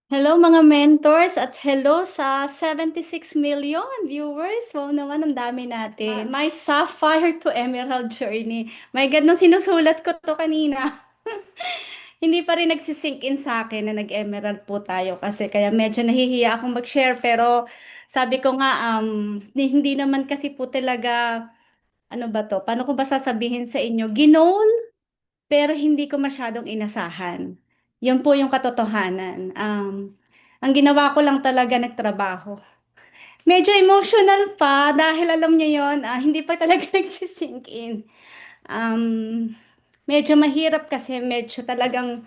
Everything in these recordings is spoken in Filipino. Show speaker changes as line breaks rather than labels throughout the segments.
Hello mga mentors at hello sa 76 million viewers. Wow naman, ang dami natin. My Sapphire to Emerald journey. My God, nung sinusulat ko to kanina, hindi pa rin nagsisink in sa akin na nag-emerald po tayo kasi kaya medyo nahihiya akong mag-share pero sabi ko nga hindi naman kasi po talaga ano ba to? Paano ko ba sasabihin sa inyo? Ginol pero hindi ko masyadong inasahan. Yun po yung katotohanan. Ang ginawa ko lang talaga nagtrabaho. Medyo emotional pa dahil alam niyo yon, hindi pa talaga nagsisink in. Um, Medyo mahirap kasi medyo talagang,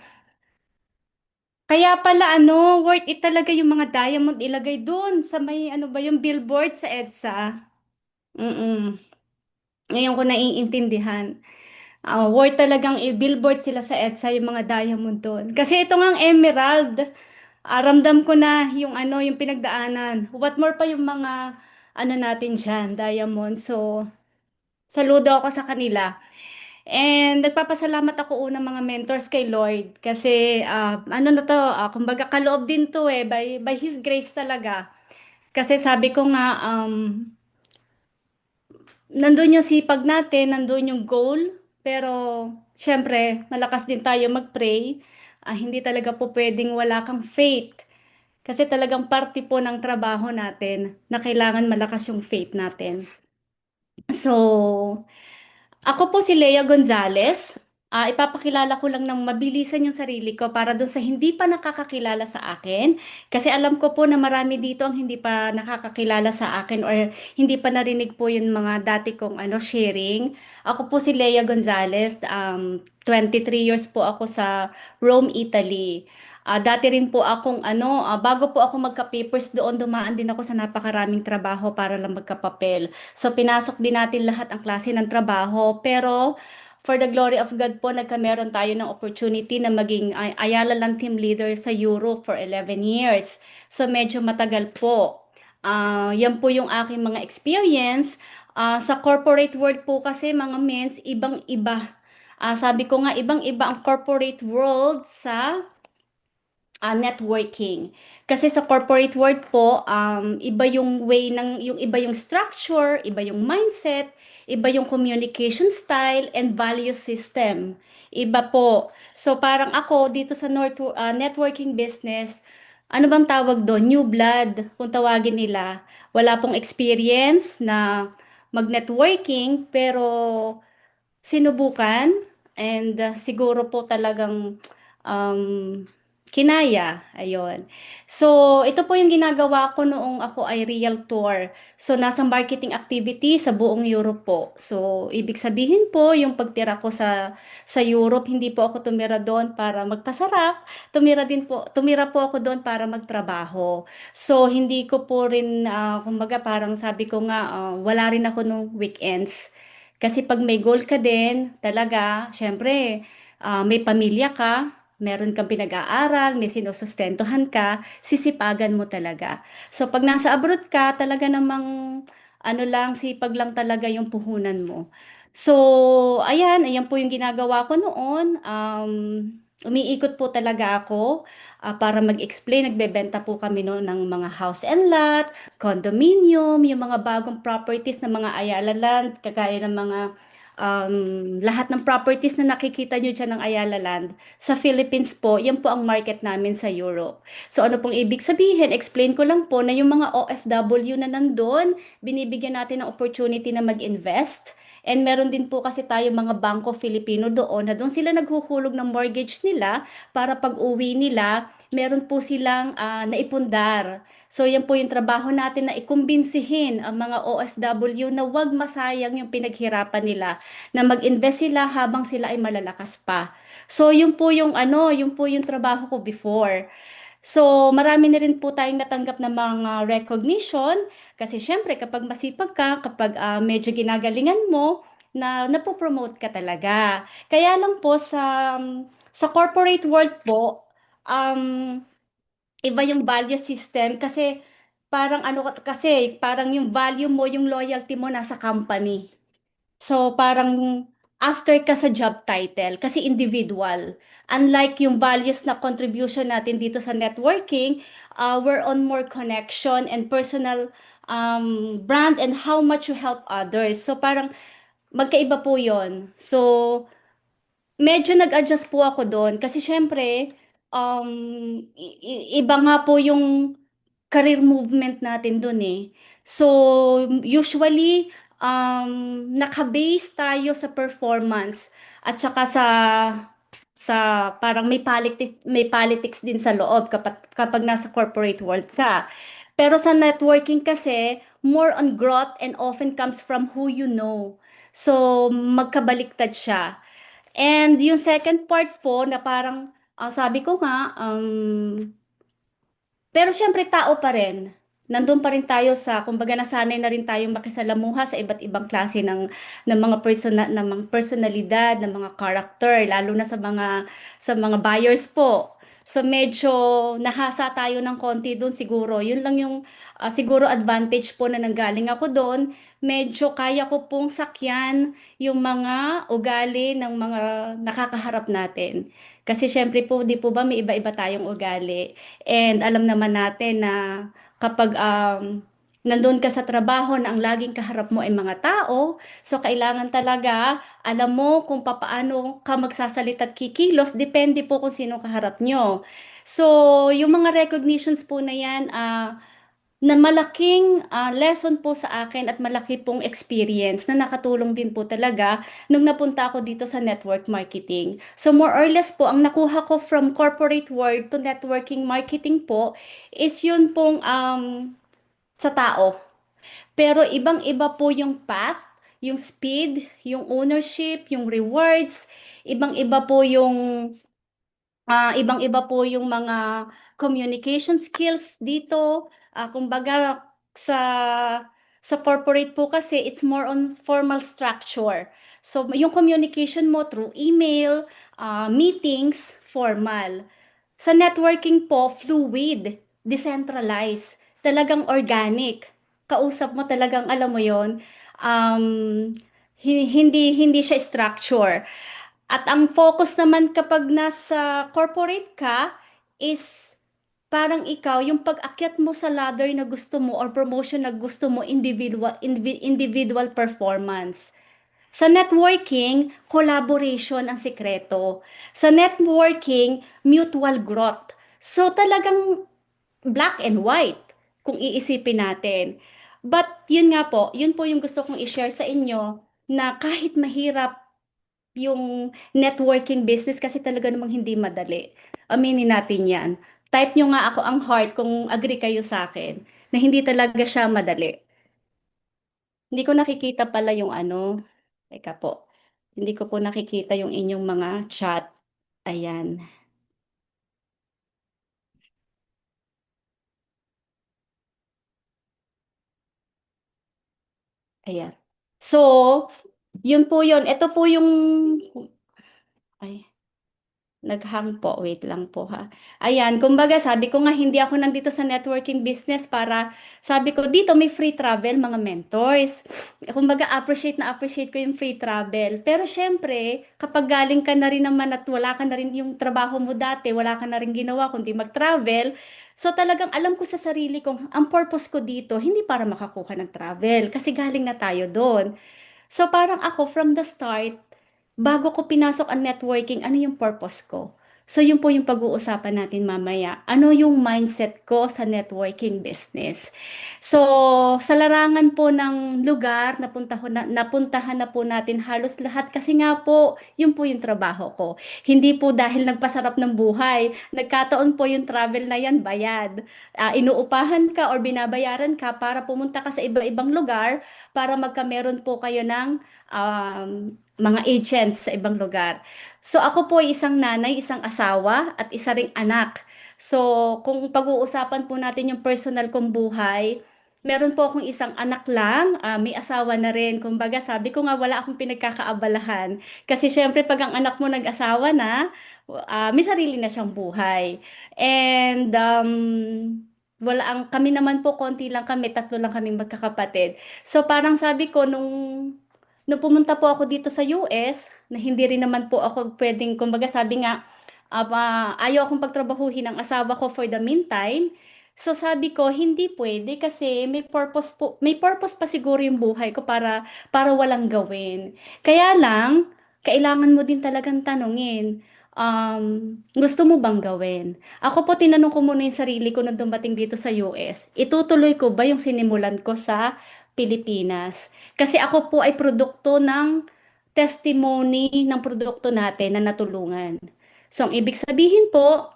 kaya pala worth it talaga yung mga diamond ilagay dun sa may ano ba yung billboard sa EDSA. Mm-mm. Ngayon ko naiintindihan. Worth talagang i-billboard sila sa EDSA yung mga diamond doon. Kasi ito ngang emerald, ramdam ko na yung yung pinagdaanan. What more pa yung mga ano natin dyan, diamond. So, saludo ako sa kanila. And nagpapasalamat ako unang mga mentors kay Lord. Kasi ano na to, kumbaga kaloob din to by His grace talaga. Kasi sabi ko nga, nandun yung sipag natin, nandun yung goal, pero syempre, malakas din tayo mag-pray. Hindi talaga po pwedeng wala kang faith. Kasi talagang parte po ng trabaho natin na kailangan malakas yung faith natin. So, ako po si Lea Gonzalez. Ipapakilala ko lang ng mabilisan yung sarili ko para doon sa hindi pa nakakakilala sa akin. Kasi alam ko po na marami dito ang hindi pa nakakakilala sa akin or hindi pa narinig po yung mga dati kong sharing. Ako po si Lea Gonzalez. 23 years po ako sa Rome, Italy. Dati rin po akong bago po ako magka-papers doon, dumaan din ako sa napakaraming trabaho para lang magkapapel. So, pinasok din natin lahat ang klase ng trabaho. Pero, for the glory of God po, nagkameron tayo ng opportunity na maging Ayala Land Team Leader sa Europe for 11 years. So, medyo matagal po. Yan po yung aking mga experience. Sa corporate world po kasi, mga mens, ibang-iba. Sabi ko nga, ibang-iba ang corporate world sa networking. Kasi sa corporate world po, iba yung way yung iba yung structure, iba yung mindset, iba yung communication style and value system. Iba po. So parang ako dito sa networking business, ano bang tawag doon? New blood, kung tawagin nila. Wala pong experience na mag-networking, pero sinubukan and siguro po talagang um, kinaya. Ayun. So, ito po yung ginagawa ko noong ako ay realtor. So, nasa marketing activity sa buong Europe po. So, ibig sabihin po, yung pagtira ko sa Europe, hindi po ako tumira doon para magpasarap. Tumira po ako doon para magtrabaho. So, hindi ko po rin, kumbaga parang sabi ko nga, wala rin ako nung weekends. Kasi pag may goal ka din, talaga, syempre, may pamilya ka, meron kang pinag-aaral, may sinusustentuhan ka, sisipagan mo talaga. So pag nasa abroad ka, talaga namang sipag lang talaga yung puhunan mo. So, ayan po yung ginagawa ko noon. Umiikot po talaga ako para mag-explain. Nagbebenta po kami noon ng mga house and lot, condominium, yung mga bagong properties ng mga Ayala Land, kagaya ng mga lahat ng properties na nakikita nyo dyan ng Ayala Land. Sa Philippines po, yan po ang market namin sa Europe. So ano pong ibig sabihin? Explain ko lang po na yung mga OFW na nandun, binibigyan natin ng opportunity na mag-invest. And meron din po kasi tayo mga Bangko Filipino doon na doon sila naghuhulog ng mortgage nila para pag uwi nila, meron po silang naipundar. So yan po yung trabaho natin na ikumbinsihin ang mga OFW na wag masayang yung pinaghirapan nila, na mag-invest sila habang sila ay malalakas pa. So yun po yung yun po yung trabaho ko before. So, marami na rin po tayong natanggap na mga recognition kasi syempre kapag masipag ka, kapag medyo ginagalingan mo, napopromote ka talaga. Kaya lang po sa corporate world po, um, iba yung value system kasi parang yung value mo, yung loyalty mo nasa company. So, parang after ka sa job title kasi individual. Unlike yung values na contribution natin dito sa networking, we're on more connection and personal brand and how much you help others. So parang magkaiba po yon. So medyo nag-adjust po ako doon kasi syempre iba nga po yung career movement natin dun eh. So, usually, naka-base tayo sa performance at saka sa parang may politics din sa loob kapag nasa corporate world ka. Pero sa networking kasi, more on growth and often comes from who you know. So, magkabaliktad siya. And yung second part po na parang, sabi ko nga, pero siyempre tao pa rin. Nandun pa rin tayo sa, kumbaga nasanay na rin tayong makisalamuha sa iba't ibang klase ng mga ng mga personalidad, ng mga character, lalo na sa mga buyers po. So medyo nahasa tayo ng konti doon siguro. Yun lang yung siguro advantage po na nanggaling ako doon. Medyo kaya ko pong sakyan yung mga ugali ng mga nakakaharap natin. Kasi syempre po, di po ba may iba-iba tayong ugali. And alam naman natin na kapag nandun ka sa trabaho na ang laging kaharap mo ay mga tao, so kailangan talaga alam mo kung papaano ka magsasalita at kikilos, depende po kung sino kaharap nyo. So, yung mga recognitions po na yan, na malaking lesson po sa akin at malaki pong experience na nakatulong din po talaga nung napunta ako dito sa network marketing. So more or less po, ang nakuha ko from corporate world to networking marketing po is yun pong sa tao. Pero ibang-iba po yung path, yung speed, yung ownership, yung rewards, ibang-iba po yung ibang-iba po yung mga communication skills dito. Kumbaga sa corporate po kasi it's more on formal structure. So yung communication mo through email, meetings, formal. Sa networking po, fluid, decentralized, talagang organic. Kausap mo talagang alam mo yon, hindi siya structure. At ang focus naman kapag nasa corporate ka is parang ikaw, yung pag-akyat mo sa ladder na gusto mo or promotion na gusto mo, individual performance. Sa networking, collaboration ang sikreto. Sa networking, mutual growth. So talagang black and white kung iisipin natin. But yun nga po, yun po yung gusto kong i-share sa inyo na kahit mahirap yung networking business kasi talaga namang hindi madali. Aminin natin yan. Type nyo nga ako ang heart kung agree kayo sa akin na hindi talaga siya madali. Hindi ko nakikita pala yung ano. Teka po. Hindi ko po nakikita yung inyong mga chat. Ayan. Ayan. So, yun po yun. Ito po yung... Ay, naghang po, wait lang po ha. Ayan, kumbaga sabi ko nga hindi ako nandito sa networking business para sabi ko dito may free travel mga mentors. Kumbaga appreciate ko yung free travel. Pero syempre, kapag galing ka na rin naman at wala ka na rin yung trabaho mo dati, wala ka na rin ginawa kundi mag-travel, so talagang alam ko sa sarili kong ang purpose ko dito hindi para makakuha ng travel kasi galing na tayo doon. So parang ako from the start, bago ko pinasok ang networking, ano yung purpose ko? So yun po yung pag-uusapan natin mamaya. Ano yung mindset ko sa networking business? So sa larangan po ng lugar, napuntahan na po natin halos lahat kasi nga po, yun po yung trabaho ko. Hindi po dahil nagpasarap ng buhay. Nagkataon po yung travel na yan, bayad. Inuupahan ka or binabayaran ka para pumunta ka sa iba-ibang lugar para magkameron po kayo ng mga agents sa ibang lugar. So ako po ay isang nanay, isang asawa at isa ring anak. So kung pag-uusapan po natin yung personal kong buhay, meron po akong isang anak lang, may asawa na rin. Kumbaga sabi ko nga wala akong pinagkakaabalahan. Kasi syempre pag ang anak mo nag-asawa na, may sarili na siyang buhay. And kami naman po konti lang kami, tatlo lang kaming magkakapatid. So parang sabi ko Nung pumunta po ako dito sa US, na hindi rin naman po ako pwedeng, kumbaga sabi nga, ayaw akong pagtrabahuhin ng asawa ko for the meantime. So sabi ko, hindi pwede kasi may purpose pa siguro yung buhay ko para walang gawin. Kaya lang, kailangan mo din talagang tanungin, gusto mo bang gawin? Ako po, tinanong ko muna yung sarili ko nung dumating dito sa US. Itutuloy ko ba yung sinimulan ko sa Pilipinas? Kasi ako po ay produkto ng testimony ng produkto natin na natulungan. So, ang ibig sabihin po,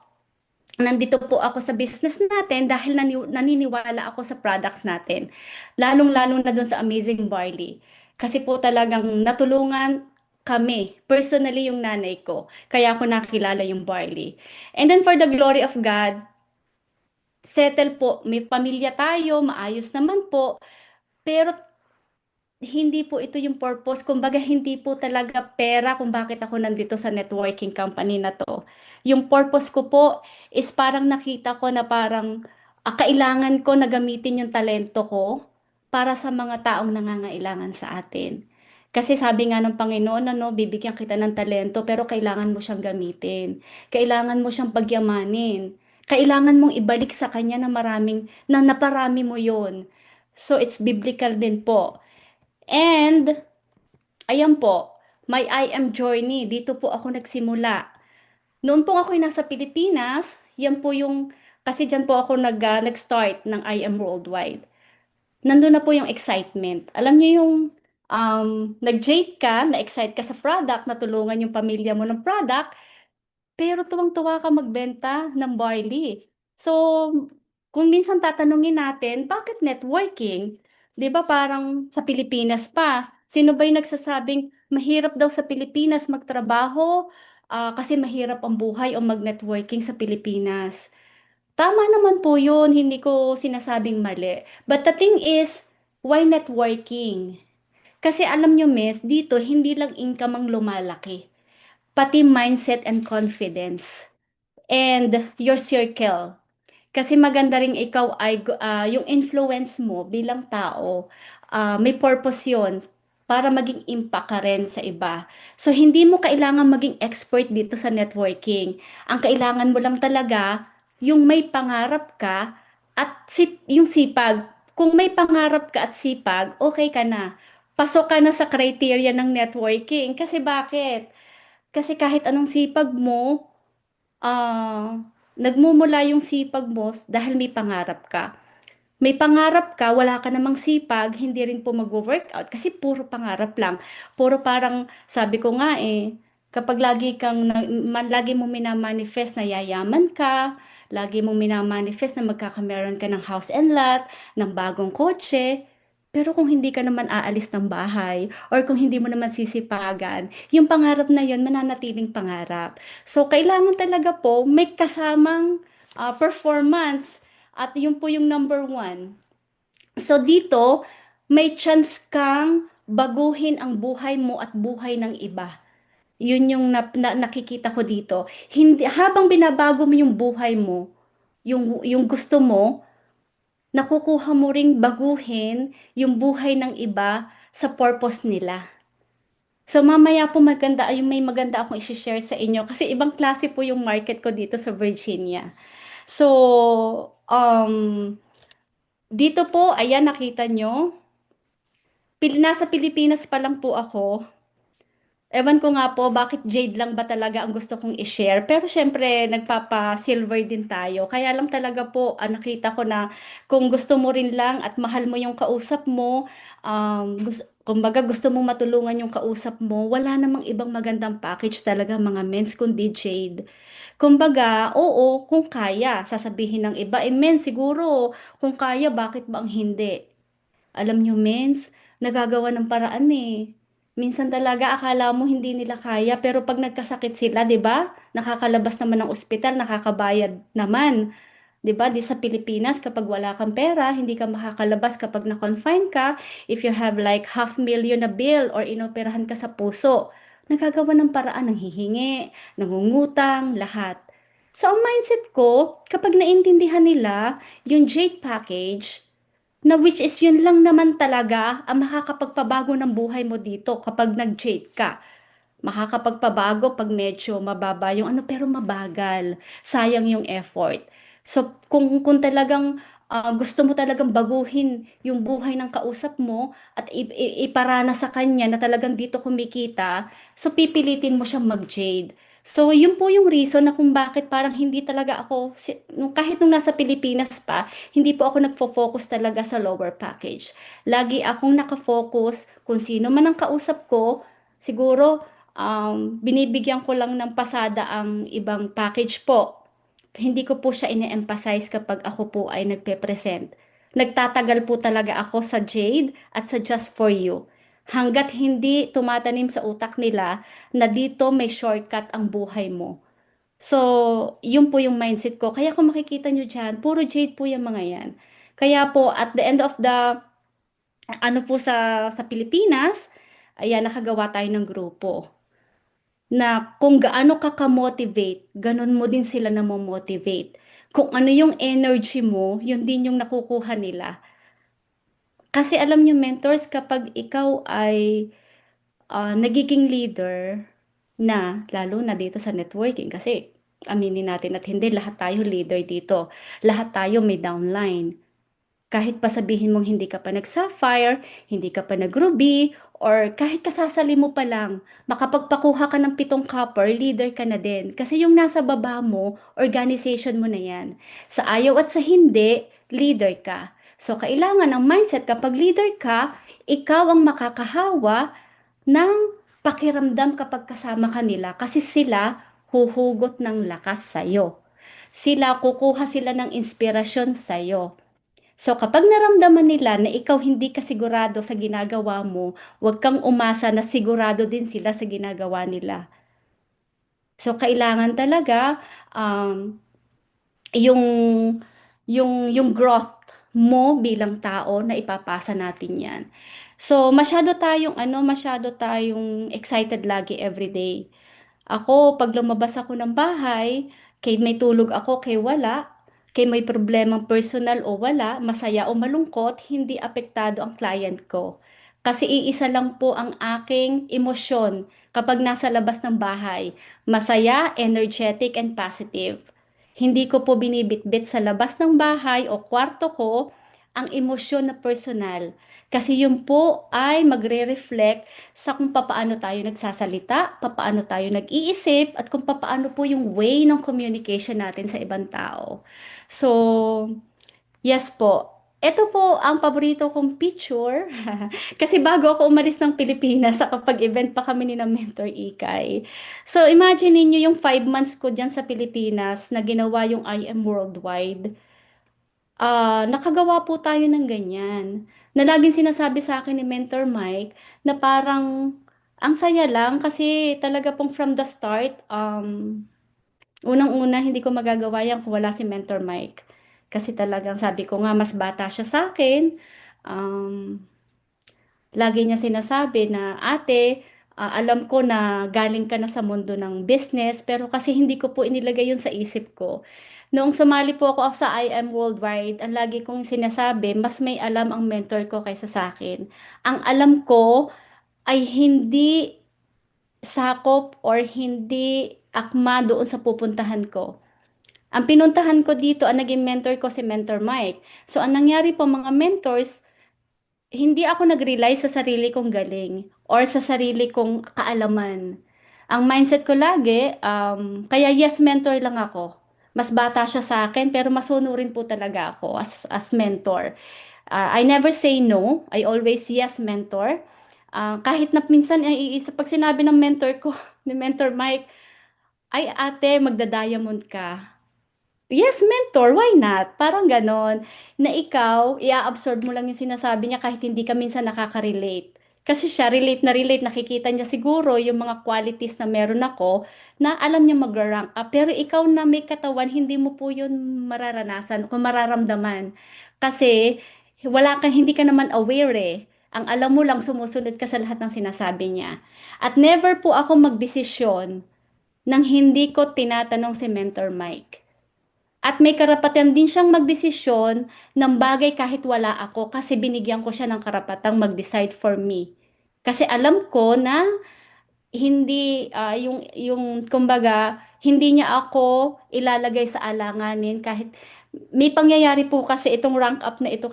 nandito po ako sa business natin dahil naniniwala ako sa products natin. Lalong-lalo na dun sa Amazing Barley. Kasi po talagang natulungan kami, personally yung nanay ko. Kaya ako nakilala yung barley. And then for the glory of God, settle po, may pamilya tayo, maayos naman po. Pero hindi po ito yung purpose. Kumbaga, hindi po talaga pera kung bakit ako nandito sa networking company na to. Yung purpose ko po is parang nakita ko na parang kailangan ko na gamitin yung talento ko para sa mga taong nangangailangan sa atin. Kasi sabi nga ng Panginoon, ano, bibigyan kita ng talento pero kailangan mo siyang gamitin. Kailangan mo siyang pagyamanin. Kailangan mong ibalik sa Kanya na naparami mo yon. So it's biblical din po. And, ayan po, my IM journey, dito po ako nagsimula. Noon po ako nasa Pilipinas, yan po yung, kasi dyan po ako nag-start ng IM Worldwide. Nandun na po yung excitement. Alam niyo yung nag-jade ka, na-excite ka sa product, natulungan yung pamilya mo ng product, pero tuwang-tuwa ka magbenta ng barley. So, kung minsan tatanungin natin, bakit networking? 'Di ba parang sa Pilipinas pa, sino ba yung nagsasabing mahirap daw sa Pilipinas magtrabaho, kasi mahirap ang buhay o mag-networking sa Pilipinas? Tama naman po yun, hindi ko sinasabing mali. But the thing is, why networking? Kasi alam nyo, miss, dito hindi lang income ang lumalaki, pati mindset and confidence and your circle. Kasi maganda rin ikaw ay yung influence mo bilang tao, may purpose yun para maging impact ka rin sa iba. So, hindi mo kailangan maging expert dito sa networking. Ang kailangan mo lang talaga, yung may pangarap ka at yung sipag. Kung may pangarap ka at sipag, okay ka na. Pasok ka na sa criteria ng networking. Kasi bakit? Kasi kahit anong sipag mo, nagmumula yung sipag mo dahil may pangarap ka. May pangarap ka, wala ka namang sipag, hindi rin po mag-workout kasi puro pangarap lang. Puro parang, sabi ko nga kapag lagi mo minamanifest na yayaman ka, lagi mo minamanifest na magkakameron ka ng house and lot, ng bagong kotse, pero kung hindi ka naman aalis ng bahay or kung hindi mo naman sisipagan, yung pangarap na yun mananatiling pangarap. So, kailangan talaga po may kasamang performance at yun po yung number one. So dito, may chance kang baguhin ang buhay mo at buhay ng iba. Yun yung nakikita ko dito. Hindi, habang binabago mo yung buhay mo, yung gusto mo, nakukuha mo ring baguhin yung buhay ng iba sa purpose nila. So mamaya po may maganda akong i-share sa inyo kasi ibang klase po yung market ko dito sa Virginia. So, dito po, ayan, nakita nyo. Nasa Pilipinas pa lang po ako. Ewan ko nga po, bakit jade lang ba talaga ang gusto kong i-share? Pero syempre, nagpapa-silver din tayo. Kaya lang talaga po, nakita ko na kung gusto mo rin lang at mahal mo yung kausap mo, kumbaga gusto mong matulungan yung kausap mo, wala namang ibang magandang package talaga mga mens kundi jade. Kumbaga, oo, kung kaya, sasabihin ng iba, men, siguro, kung kaya, bakit ba ang hindi? Alam nyo, mens, nagagawa ng paraan eh. Minsan talaga akala mo hindi nila kaya, pero pag nagkasakit sila, 'di ba? Nakakalabas naman ng ospital, nakakabayad naman. 'Di ba? Di sa Pilipinas, kapag wala kang pera, hindi ka makakalabas kapag na-confine ka, if you have like 500,000 na bill or inoperahan ka sa puso, nagagawa ng paraan ng hihingi, nangungutang, lahat. So, ang mindset ko, kapag naintindihan nila yung Jade package, na which is yun lang naman talaga ang makakapagpabago ng buhay mo dito kapag nag-jade ka. Makakapagpabago pag medyo mababa yung ano, pero mabagal. Sayang yung effort. So, kung talagang gusto mo talagang baguhin yung buhay ng kausap mo at iparana sa kanya na talagang dito kumikita, so pipilitin mo siyang mag-jade. So, yun po yung reason na kung bakit parang hindi talaga ako, kahit nung nasa Pilipinas pa, hindi po ako nagfo-focus talaga sa lower package. Lagi akong nakafocus kung sino man ang kausap ko, siguro binibigyan ko lang ng pasada ang ibang package po. Hindi ko po siya ine-emphasize kapag ako po ay nagpe-present. Nagtatagal po talaga ako sa Jade at sa Just For You. Hanggat hindi tumatanim sa utak nila na dito may shortcut ang buhay mo. So, yun po yung mindset ko. Kaya kung makikita nyo dyan, puro Jade po yung mga yan. Kaya po, at the end of the, ano po sa Pilipinas, ayan, nakagawa tayo ng grupo na kung gaano ka ka-motivate, ganun mo din sila na motivate. Kung ano yung energy mo, yun din yung nakukuha nila. Kasi alam niyo mentors, kapag ikaw ay nagiging leader na, lalo na dito sa networking, kasi aminin natin at hindi lahat tayo leader dito. Lahat tayo may downline. Kahit pa sabihin mong hindi ka pa nag-sapphire, hindi ka pa nag-ruby, or kahit kasasali mo pa lang, makapagpakuha ka ng 7 copper, leader ka na din. Kasi yung nasa baba mo, organization mo na yan. Sa ayaw at sa hindi, leader ka. So, kailangan ng mindset kapag leader ka, ikaw ang makakahawa ng pakiramdam kapag kasama ka nila kasi sila huhugot ng lakas sa'yo. Kukuha sila ng inspirasyon sa'yo. So kapag naramdaman nila na ikaw hindi ka sigurado sa ginagawa mo, huwag kang umasa na sigurado din sila sa ginagawa nila. So kailangan talaga um, yung yung growth mo bilang tao na ipapasa natin 'yan. So masyado tayong excited lagi every day. Ako, pag lumabas ako ng bahay, kay may tulog ako, kay wala, kay may problemang personal o wala, masaya o malungkot, hindi apektado ang client ko. Kasi iisa lang po ang aking emosyon kapag nasa labas ng bahay. Masaya, energetic, and positive. Hindi ko po binibitbit sa labas ng bahay o kwarto ko ang emosyon na personal. Kasi yun po ay magre-reflect sa kung papaano tayo nagsasalita, papaano tayo nag-iisip, at kung papaano po yung way ng communication natin sa ibang tao. So, yes po. Ito po ang paborito kong picture. Kasi bago ako umalis ng Pilipinas, nakapag-event pa kami ni na Mentor Ikay. So, imagine niyo yung 5 months ko dyan sa Pilipinas na ginawa yung I Am Worldwide. Nakagawa po tayo ng ganyan. Na laging sinasabi sa akin ni Mentor Mike na parang ang saya lang kasi talaga pong from the start, unang-una hindi ko magagawa yan kung wala si Mentor Mike. Kasi talagang sabi ko nga mas bata siya sa akin. Um, Lagi niya sinasabi na, ate, alam ko na galing ka na sa mundo ng business, pero kasi hindi ko po inilagay yun sa isip ko. Noong sumali po ako sa I Am Worldwide, ang lagi kong sinasabi, mas may alam ang mentor ko kaysa sa akin. Ang alam ko ay hindi sakop or hindi akma doon sa pupuntahan ko. Ang pinuntahan ko dito, ang naging mentor ko si Mentor Mike. So, ang nangyari po mga mentors, hindi ako nag-rely sa sarili kong galing or sa sarili kong kaalaman. Ang mindset ko lagi, kaya yes, mentor lang ako. Mas bata siya sa akin, pero masunurin po talaga ako as mentor. I never say no. I always yes, mentor. Kahit na minsan, pag sinabi ng mentor ko, ni Mentor Mike, ay ate, magda-diamond ka. Yes, mentor, why not? Parang ganon, na ikaw, i-absorb mo lang yung sinasabi niya kahit hindi ka minsan nakaka-relate. Kasi siya, relate, nakikita niya siguro yung mga qualities na meron ako na alam niya mag-rank up. Pero ikaw na may katawan, hindi mo po yun mararanasan o mararamdaman. Kasi hindi ka naman aware eh. Ang alam mo lang, sumusunod ka sa lahat ng sinasabi niya. At never po ako magdesisyon nang hindi ko tinatanong si Mentor Mike. At may karapatan din siyang magdesisyon ng bagay kahit wala ako kasi binigyan ko siya ng karapatang mag-decide for me. Kasi alam ko na hindi yung kumbaga hindi niya ako ilalagay sa alanganin kahit may pangyayari po kasi itong rank up na ito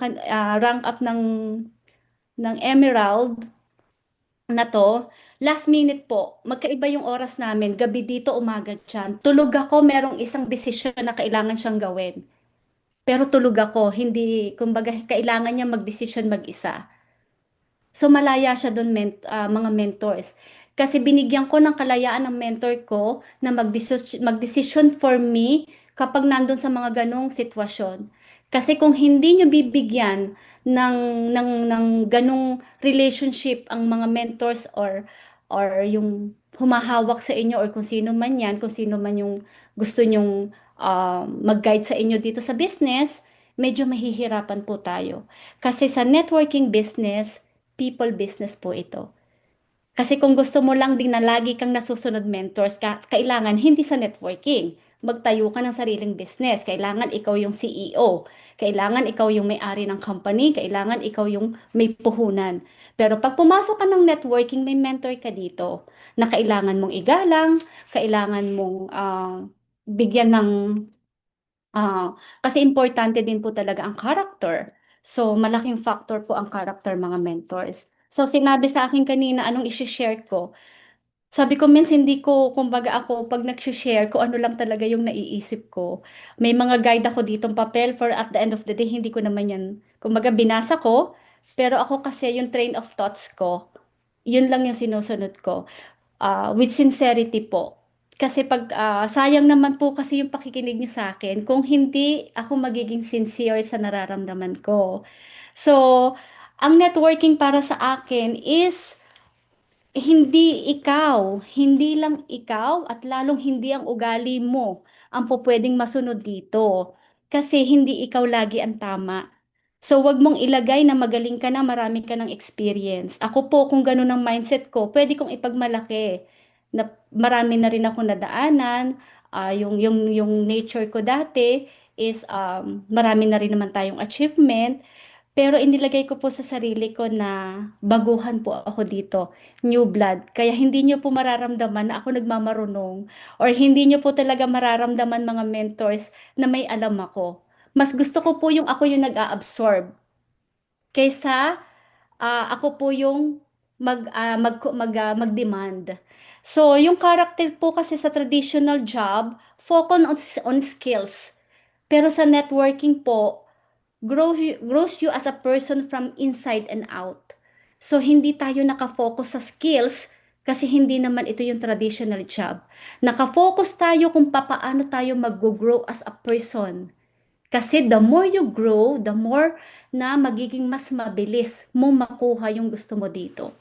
rank up ng Emerald na to, last minute po, magkaiba yung oras namin, gabi dito, umaga dyan. Tulog ako, merong isang desisyon na kailangan siyang gawin. Pero tulog ako, hindi, kumbaga, kailangan niya magdesisyon mag-isa. So malaya siya doon mga mentors. Kasi binigyan ko ng kalayaan ng mentor ko na magdesisyon for me kapag nandun sa mga ganong sitwasyon. Kasi kung hindi nyo bibigyan ng ng ganong relationship ang mga mentors or yung humahawak sa inyo or kung sino man yan, kung sino man yung gusto nyong mag-guide sa inyo dito sa business, medyo mahihirapan po tayo. Kasi sa networking business, people business po ito. Kasi kung gusto mo lang din na lagi kang nasusunod mentors, kailangan hindi sa networking. Magtayo ka ng sariling business. Kailangan ikaw yung CEO. Kailangan ikaw yung may-ari ng company. Kailangan ikaw yung may puhunan. Pero pag pumasok ka ng networking, may mentor ka dito na kailangan mong igalang, kailangan mong bigyan ng kasi importante din po talaga ang character. So, malaking factor po ang character mga mentors. So, sinabi sa akin kanina, anong isi-share ko? Sabi ko, Mins, hindi ko, kumbaga ako, pag nag-share ko, ano lang talaga yung naiisip ko. May mga guide ako ditong papel for at the end of the day, hindi ko naman yan, kumbaga binasa ko, pero ako kasi yung train of thoughts ko, yun lang yung sinusunod ko with sincerity po. Kasi pag sayang naman po kasi yung pakikinig niyo sa akin kung hindi ako magiging sincere sa nararamdaman ko. So, ang networking para sa akin is hindi lang ikaw at lalong hindi ang ugali mo ang pupwedeng masunod dito. Kasi hindi ikaw lagi ang tama. So, wag mong ilagay na magaling ka na, marami ka ng experience. Ako po, kung ganun ang mindset ko, pwede kong ipagmalaki na marami na rin ako nadaanan. Yung nature ko dati is marami na rin naman tayong achievement. Pero inilagay ko po sa sarili ko na baguhan po ako dito, new blood. Kaya hindi nyo po mararamdaman na ako nagmamarunong or hindi nyo po talaga mararamdaman mga mentors na may alam ako. Mas gusto ko po yung ako yung nag-a-absorb kaysa ako po yung mag-demand. So, yung character po kasi sa traditional job, focus on skills. Pero sa networking po, grows you as a person from inside and out. So, hindi tayo nakafocus sa skills kasi hindi naman ito yung traditional job. Nakafocus tayo kung papaano tayo mag-grow as a person. Kasi the more you grow, the more na magiging mas mabilis mo makuha yung gusto mo dito.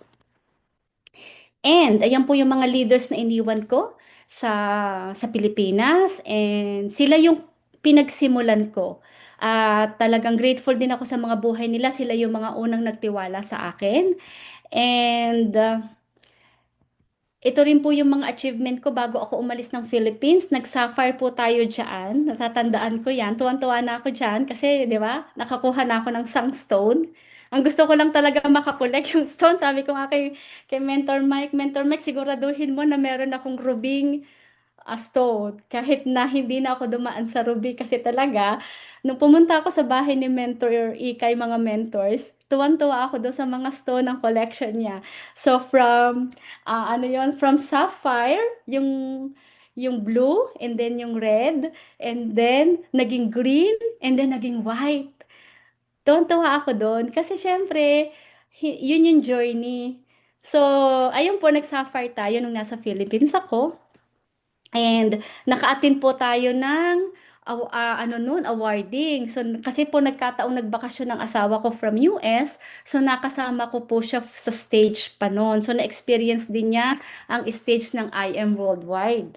And ayan po yung mga leaders na iniwan ko sa Pilipinas and sila yung pinagsimulan ko. At talagang grateful din ako sa mga buhay nila. Sila yung mga unang nagtiwala sa akin. And ito rin po yung mga achievement ko bago ako umalis ng Philippines. Nag-sapphire po tayo dyan. Natatandaan ko yan. Tuwan-tuwa na ako dyan kasi, di ba, nakakuha na ako ng sandstone. Ang gusto ko lang talaga makakolek yung stone. Sabi ko nga kay Mentor Mike, siguraduhin mo na meron akong rubing stone. Kahit na hindi na ako dumaan sa Ruby kasi talaga, nung pumunta ako sa bahay ni Mentor Ikay, mga mentors, tuwan-tuwa ako doon sa mga stone ng collection niya. So from, from sapphire, yung blue, and then yung red, and then naging green, and then naging white. Tuwan-tuwa ako doon kasi syempre, yun yung journey. So, ayun po, nag-sapphire tayo nung nasa Philippines ako. And naka-attend po tayo ng awarding. So kasi po nagkataong nagbakasyon ng asawa ko from US, so nakasama ko po siya sa stage pa noon. So na-experience din niya ang stage ng I Am Worldwide.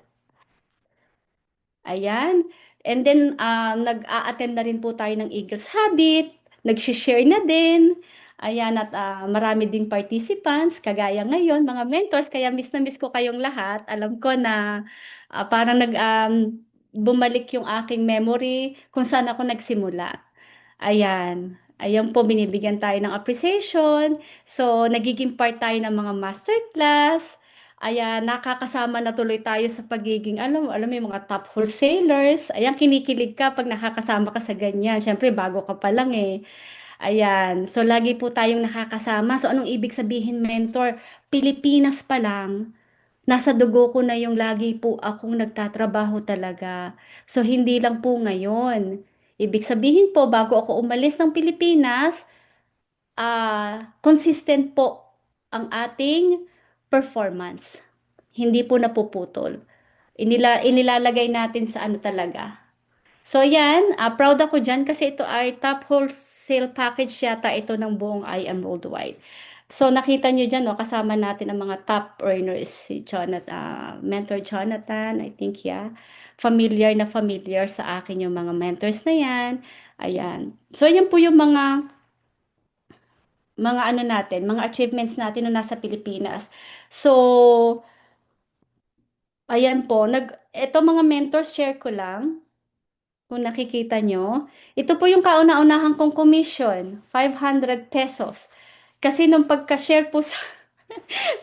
Ayan. And then, nag-a-attend na rin po tayo ng Eagles Habit. Nag-share na din. Ayan, at marami ding participants, kagaya ngayon, mga mentors. Kaya miss na miss ko kayong lahat. Alam ko na parang bumalik yung aking memory kung saan ako nagsimula. Ayan. Ayan po, binibigyan tayo ng appreciation. So, nagiging part tayo ng mga masterclass. Ayan, nakakasama na tuloy tayo sa pagiging, alam mo yung mga top wholesalers. Ayan, kinikilig ka pag nakakasama ka sa ganyan. Siyempre, bago ka pa lang eh. Ayan, so lagi po tayong nakakasama. So, anong ibig sabihin, mentor? Pilipinas pa lang, nasa dugo ko na yung lagi po akong nagtatrabaho talaga. So, hindi lang po ngayon. Ibig sabihin po, bago ako umalis ng Pilipinas, consistent po ang ating performance. Hindi po napuputol. Inilalagay natin sa ano talaga. So yan, proud ako dyan kasi ito ay top wholesale package yata ito ng buong IM Worldwide. So nakita nyo dyan, no, kasama natin ang mga top earners, si Jonathan, Mentor Jonathan, I think, yeah. Familiar sa akin yung mga mentors na yan. Ayan. So yan po yung mga ano natin, mga achievements natin nung nasa Pilipinas. So, ayan po, ito mga mentors, share ko lang. Kung nakikita nyo, ito po yung kauna-unahan kong commission, 500 pesos. Kasi nung pagka-share po sa,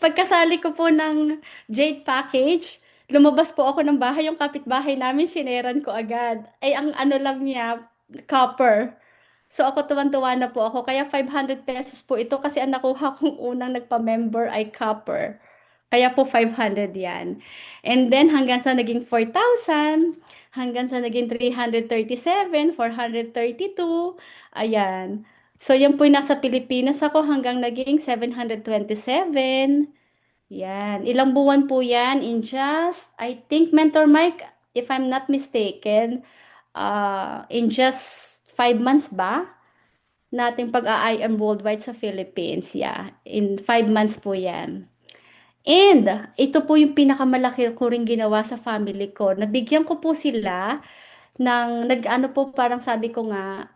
pagkasali ko po ng Jade package, lumabas po ako ng bahay, yung kapitbahay namin, sineran ko agad. Ay, ang ano lang niya, copper. So ako tuwan-tuwa na po ako. Kaya 500 pesos po ito kasi ang nakuha kong unang nagpa-member ay copper. Kaya po 500 yan. And then hanggang sa naging 4,000, hanggang sa naging 337, 432, ayan. So yan po yung nasa Pilipinas ako hanggang naging 727. Yan. Ilang buwan po yan in just, I think, Mentor Mike, if I'm not mistaken, in just 5 months ba? Nating pag-a-IM worldwide sa Philippines. Yeah, in 5 months po yan. And ito po yung pinakamalaki ko ring ginawa sa family ko. Nabigyan ko po sila ng, nag-ano po, parang sabi ko nga,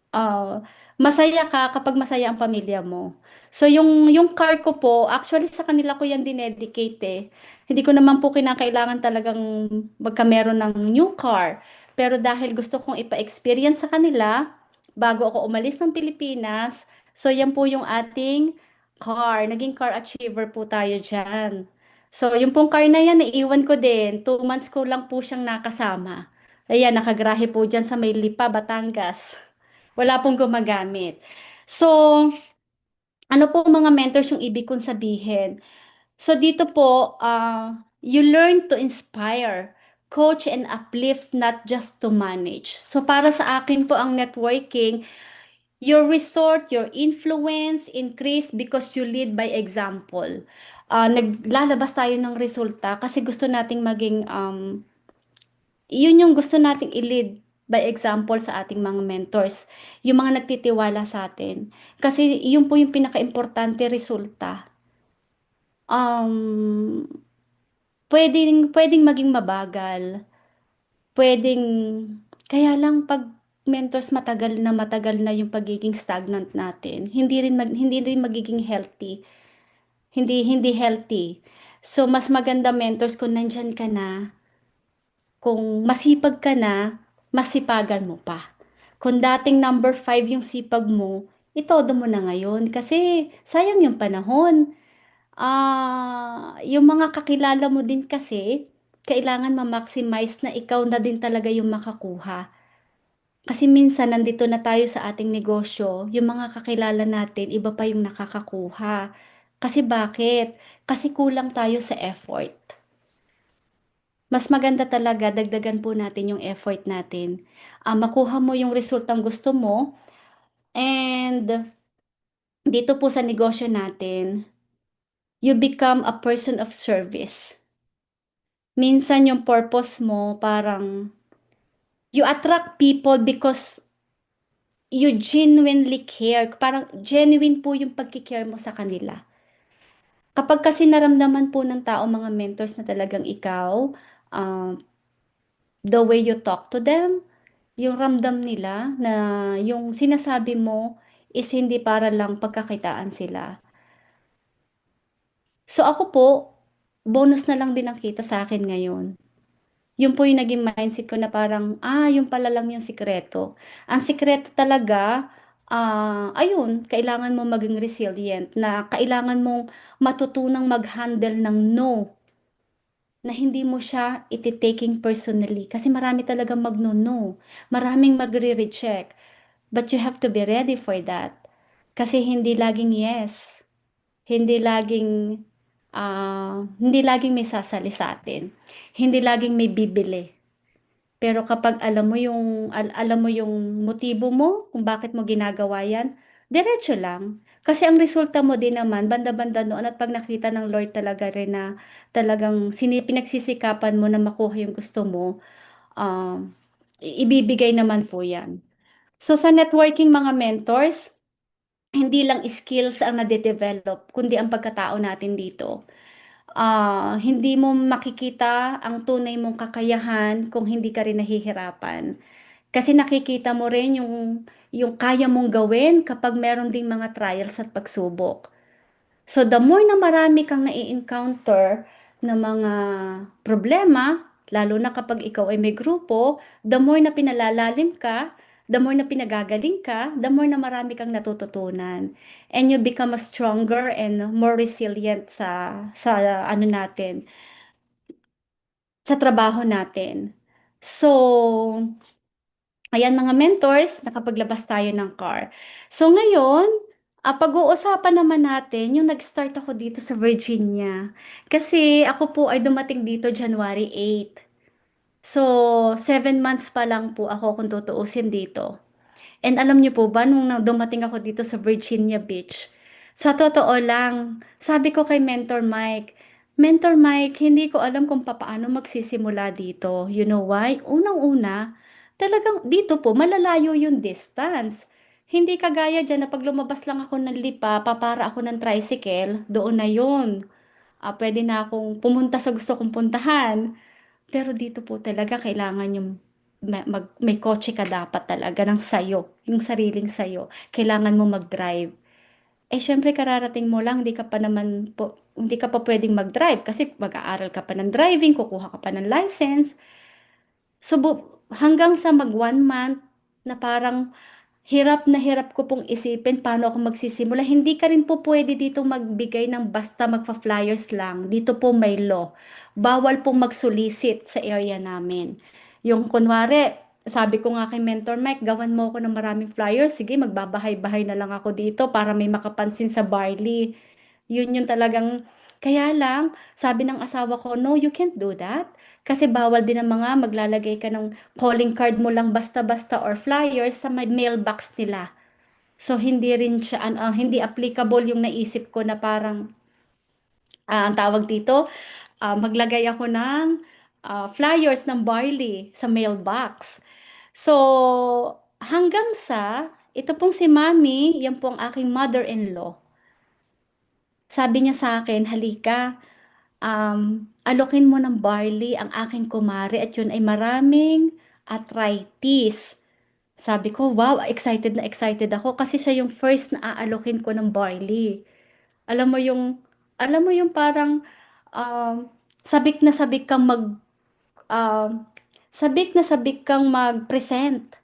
ah, masaya ka kapag masaya ang pamilya mo. So yung car ko po, actually sa kanila ko yan dinedicate eh. Hindi ko naman po kinakailangan talagang magkameron ng new car. Pero dahil gusto kong ipa-experience sa kanila, bago ako umalis ng Pilipinas, so yan po yung ating car. Naging car achiever po tayo dyan. So yung pong car na yan, naiiwan ko din. 2 months ko lang po siyang nakasama. Ayan, nakagrahe po dyan sa May Lipa, Batangas. Wala pong gumagamit. So, ano po mga mentors yung ibig kong sabihin? So, dito po, you learn to inspire, coach, and uplift, not just to manage. So, para sa akin po ang networking, your resort, your influence increase because you lead by example. Naglalabas tayo ng resulta kasi gusto nating maging yun yung gusto nating i-lead by example sa ating mga mentors, yung mga nagtitiwala sa atin. Kasi yun po yung pinaka-importante resulta. Um, pwedeng maging mabagal, pwedeng, kaya lang pag mentors matagal na yung pagiging stagnant natin, hindi rin magiging healthy. Hindi healthy. So, mas maganda mentors kung nandyan ka na, kung masipag ka na, masipagan mo pa. Kung dating number 5 yung sipag mo, itodo mo na ngayon kasi sayang yung panahon. Yung mga kakilala mo din kasi, kailangan ma-maximize na ikaw na din talaga yung makakuha. Kasi minsan nandito na tayo sa ating negosyo, yung mga kakilala natin, iba pa yung nakakakuha. Kasi bakit? Kasi kulang tayo sa effort. Mas maganda talaga, dagdagan po natin yung effort natin. Makuha mo yung resultang gusto mo. And dito po sa negosyo natin, you become a person of service. Minsan yung purpose mo, parang you attract people because you genuinely care. Parang genuine po yung pagkikare mo sa kanila. Kapag kasi naramdaman po ng tao, mga mentors na talagang ikaw, uh, the way you talk to them, yung ramdam nila na yung sinasabi mo is hindi para lang pagkakitaan sila. So ako po, bonus na lang din ang kita sa akin ngayon. Yun po yung naging mindset ko na parang, yun pala lang yung sikreto. Ang sikreto talaga, ayun, kailangan mo maging resilient, na kailangan mong matutunang mag-handle ng no, na hindi mo siya iti-taking personally. Kasi marami talagang magno-no, maraming magre-reject. But you have to be ready for that. Kasi hindi laging yes. Hindi laging may sasali sa atin. Hindi laging may bibili. Pero kapag alam mo yung motibo mo, kung bakit mo ginagawa yan, diretso lang. Kasi ang resulta mo din naman, banda-banda noon, at pag nakita ng Lord talaga rin na talagang pinagsisikapan mo na makuha yung gusto mo, um, ibibigay naman po yan. So sa networking mga mentors, hindi lang skills ang nade-develop, kundi ang pagkatao natin dito. Hindi mo makikita ang tunay mong kakayahan kung hindi ka rin nahihirapan. Kasi nakikita mo rin yung kaya mong gawin kapag meron ding mga trials at pagsubok. So the more na marami kang nai-encounter na mga problema, lalo na kapag ikaw ay may grupo, the more na pinalalalim ka, the more na pinagagaling ka, the more na marami kang natututunan. And you become a stronger and more resilient sa ano natin, sa trabaho natin. So, ayan mga mentors, nakapaglabas tayo ng car. So ngayon, pag-uusapan naman natin yung nag-start ako dito sa Virginia. Kasi ako po ay dumating dito January 8. So, 7 months pa lang po ako kung tutuusin dito. And alam niyo po ba, nung dumating ako dito sa Virginia Beach, sa totoo lang, sabi ko kay Mentor Mike, hindi ko alam kung paano magsisimula dito. You know why? Unang-una, talagang dito po, malalayo yung distance. Hindi kagaya dyan na pag lumabas lang ako ng lipa, papara ako ng tricycle, doon na yun. Pwede na akong pumunta sa gusto kong puntahan. Pero dito po talaga kailangan yung may kotse ka dapat talaga ng sayo, yung sariling sayo. Kailangan mo mag-drive. Syempre kararating mo lang, hindi ka pa pwedeng mag-drive kasi mag-aaral ka pa ng driving, kukuha ka pa ng license. So, hanggang sa mag 1 month na parang hirap ko pong isipin paano ako magsisimula. Hindi ka rin po pwede dito magbigay ng basta magfa-flyers lang. Dito po may law. Bawal pong mag-solicit sa area namin. Yung kunwari, sabi ko nga kay Mentor Mike, gawan mo ako ng maraming flyers. Sige, magbabahay-bahay na lang ako dito para may makapansin sa Barley. Yun yung talagang, kaya lang, sabi ng asawa ko, no, you can't do that. Kasi bawal din ang mga maglalagay ka ng calling card mo lang basta-basta or flyers sa may mailbox nila. So, hindi rin siya, hindi applicable yung naisip ko na parang, ang tawag dito, maglagay ako ng flyers ng barley sa mailbox. So, hanggang sa, ito pong si Mami, yan po ang aking mother-in-law. Sabi niya sa akin, halika, alokin mo ng barley ang aking kumare at yun ay maraming arthritis. Sabi ko, wow, excited ako kasi siya yung first na aalokin ko ng barley. Alam mo yung, alam mo yung parang um, sabik na sabik kang um, sabik kang mag-present.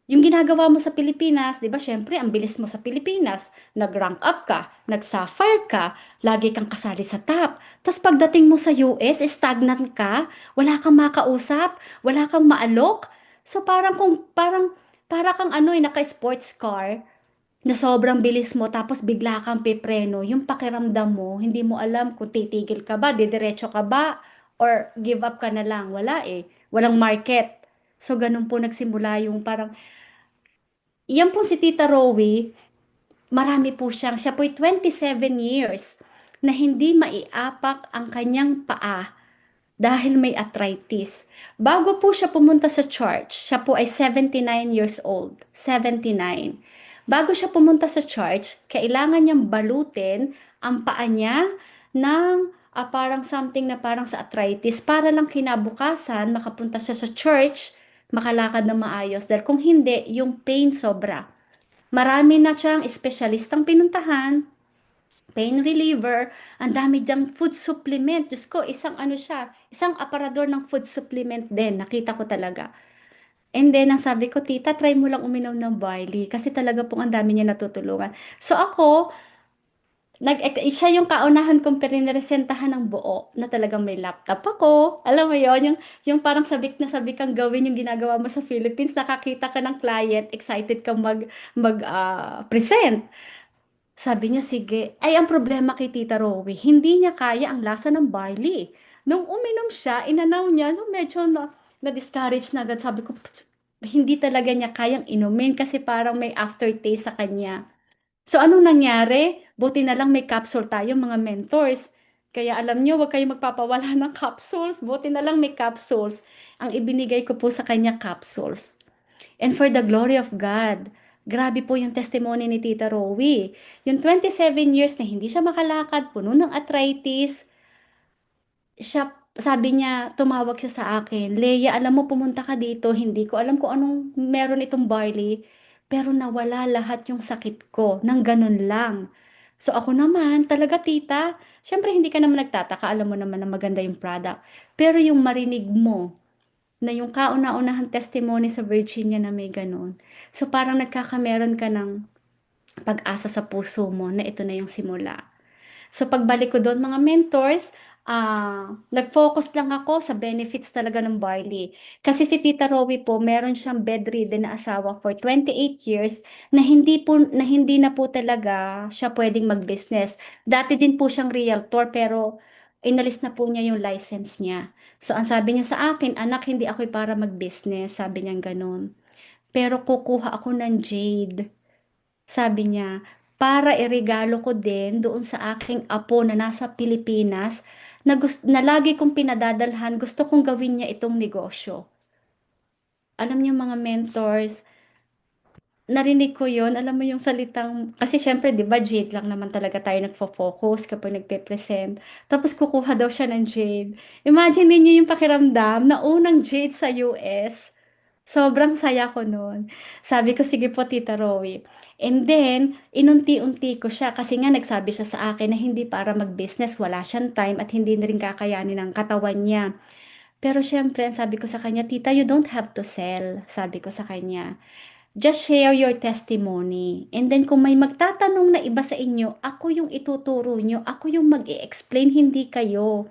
Yung ginagawa mo sa Pilipinas, 'di ba? Syempre, ang bilis mo sa Pilipinas. Nag-rank up ka, nag-sapphire ka, lagi kang kasali sa top. Tapos pagdating mo sa US, stagnant ka, wala kang makausap, wala kang maalok. So para kang ano, naka-sports car na sobrang bilis mo tapos bigla kang pepreno. Yung pakiramdam mo, hindi mo alam kung titigil ka ba, didiretso ka ba, or give up ka na lang. Wala eh. Walang market. So ganun po nagsimula yung parang yan po si Tita Rowie, marami po siya po'y 27 years na hindi maiapak ang kanyang paa dahil may arthritis. Bago po siya pumunta sa church, siya po ay 79 years old. 79. Bago siya pumunta sa church, kailangan niyang balutin ang paa niya ng parang something na parang sa arthritis para lang kinabukasan makapunta siya sa church, makalakad na maayos. Dahil kung hindi, yung pain sobra. Marami na siyang espesyalistang pinuntahan, pain reliever, ang dami diyang food supplement. Diyos ko, isang ano siya, isang aparador ng food supplement din. Nakita ko talaga. And then, ang sabi ko, tita, try mo lang uminom ng barley kasi talaga pong ang dami niya natutulungan. So ako, siya yung kaunahan kong pinresentahan ng buo na talagang may laptop ako. Alam mo yon yung parang sabik na sabik kang gawin yung ginagawa mo sa Philippines. Nakakita ka ng client, excited kang present. Sabi niya, sige. Ay, ang problema kay Tita Rowie, hindi niya kaya ang lasa ng barley. Nung uminom siya, inanaw niya, nung medyo na-discourage na agad. Sabi ko, hindi talaga niya kayang inumin kasi parang may aftertaste sa kanya. So, anong nangyari? Buti na lang may capsule tayo, mga mentors. Kaya alam niyo, huwag kayong magpapawala ng capsules. Buti na lang may capsules. Ang ibinigay ko po sa kanya capsules. And for the glory of God, grabe po yung testimony ni Tita Rowie. Yung 27 years na hindi siya makalakad, puno ng arthritis, sabi niya, tumawag siya sa akin, Leia, alam mo, pumunta ka dito, hindi ko alam kung anong meron itong barley, pero nawala lahat yung sakit ko, nang ganun lang. So ako naman, talaga tita, syempre hindi ka naman nagtataka, alam mo naman na maganda yung product. Pero yung marinig mo, na yung kauna-unahang testimony sa Virginia na may ganun. So parang nagkakameron ka ng pag-asa sa puso mo na ito na yung simula. So pagbalik ko doon mga mentors, nag-focus lang ako sa benefits talaga ng barley. Kasi si Tita Rowie po, meron siyang bedridden na asawa for 28 years na hindi na po talaga siya pwedeng mag-business. Dati din po siyang realtor pero inalis na po niya yung license niya. So ang sabi niya sa akin, anak, hindi ako para mag-business, sabi niya ganun. Pero kukuha ako ng jade. Sabi niya, para iregalo ko din doon sa aking apo na nasa Pilipinas na lagi kong pinadadalhan, gusto kong gawin niya itong negosyo. Alam niyo mga mentors, narinig ko yon, alam mo yung salitang, kasi syempre, di ba, Jade lang naman talaga tayo nagfo-focus kapag nagpe-present. Tapos kukuha daw siya ng Jade. Imagine niyo yung pakiramdam na unang Jade sa US. Sobrang saya ko noon. Sabi ko, sige po, Tita Rowie. And then, inunti-unti ko siya kasi nga nagsabi siya sa akin na hindi para mag-business, wala siyang time at hindi na rin kakayanin ng katawan niya. Pero syempre, ang sabi ko sa kanya, Tita, you don't have to sell. Sabi ko sa kanya, just share your testimony. And then, kung may magtatanong na iba sa inyo, ako yung ituturo nyo, ako yung mag-i-explain, hindi kayo.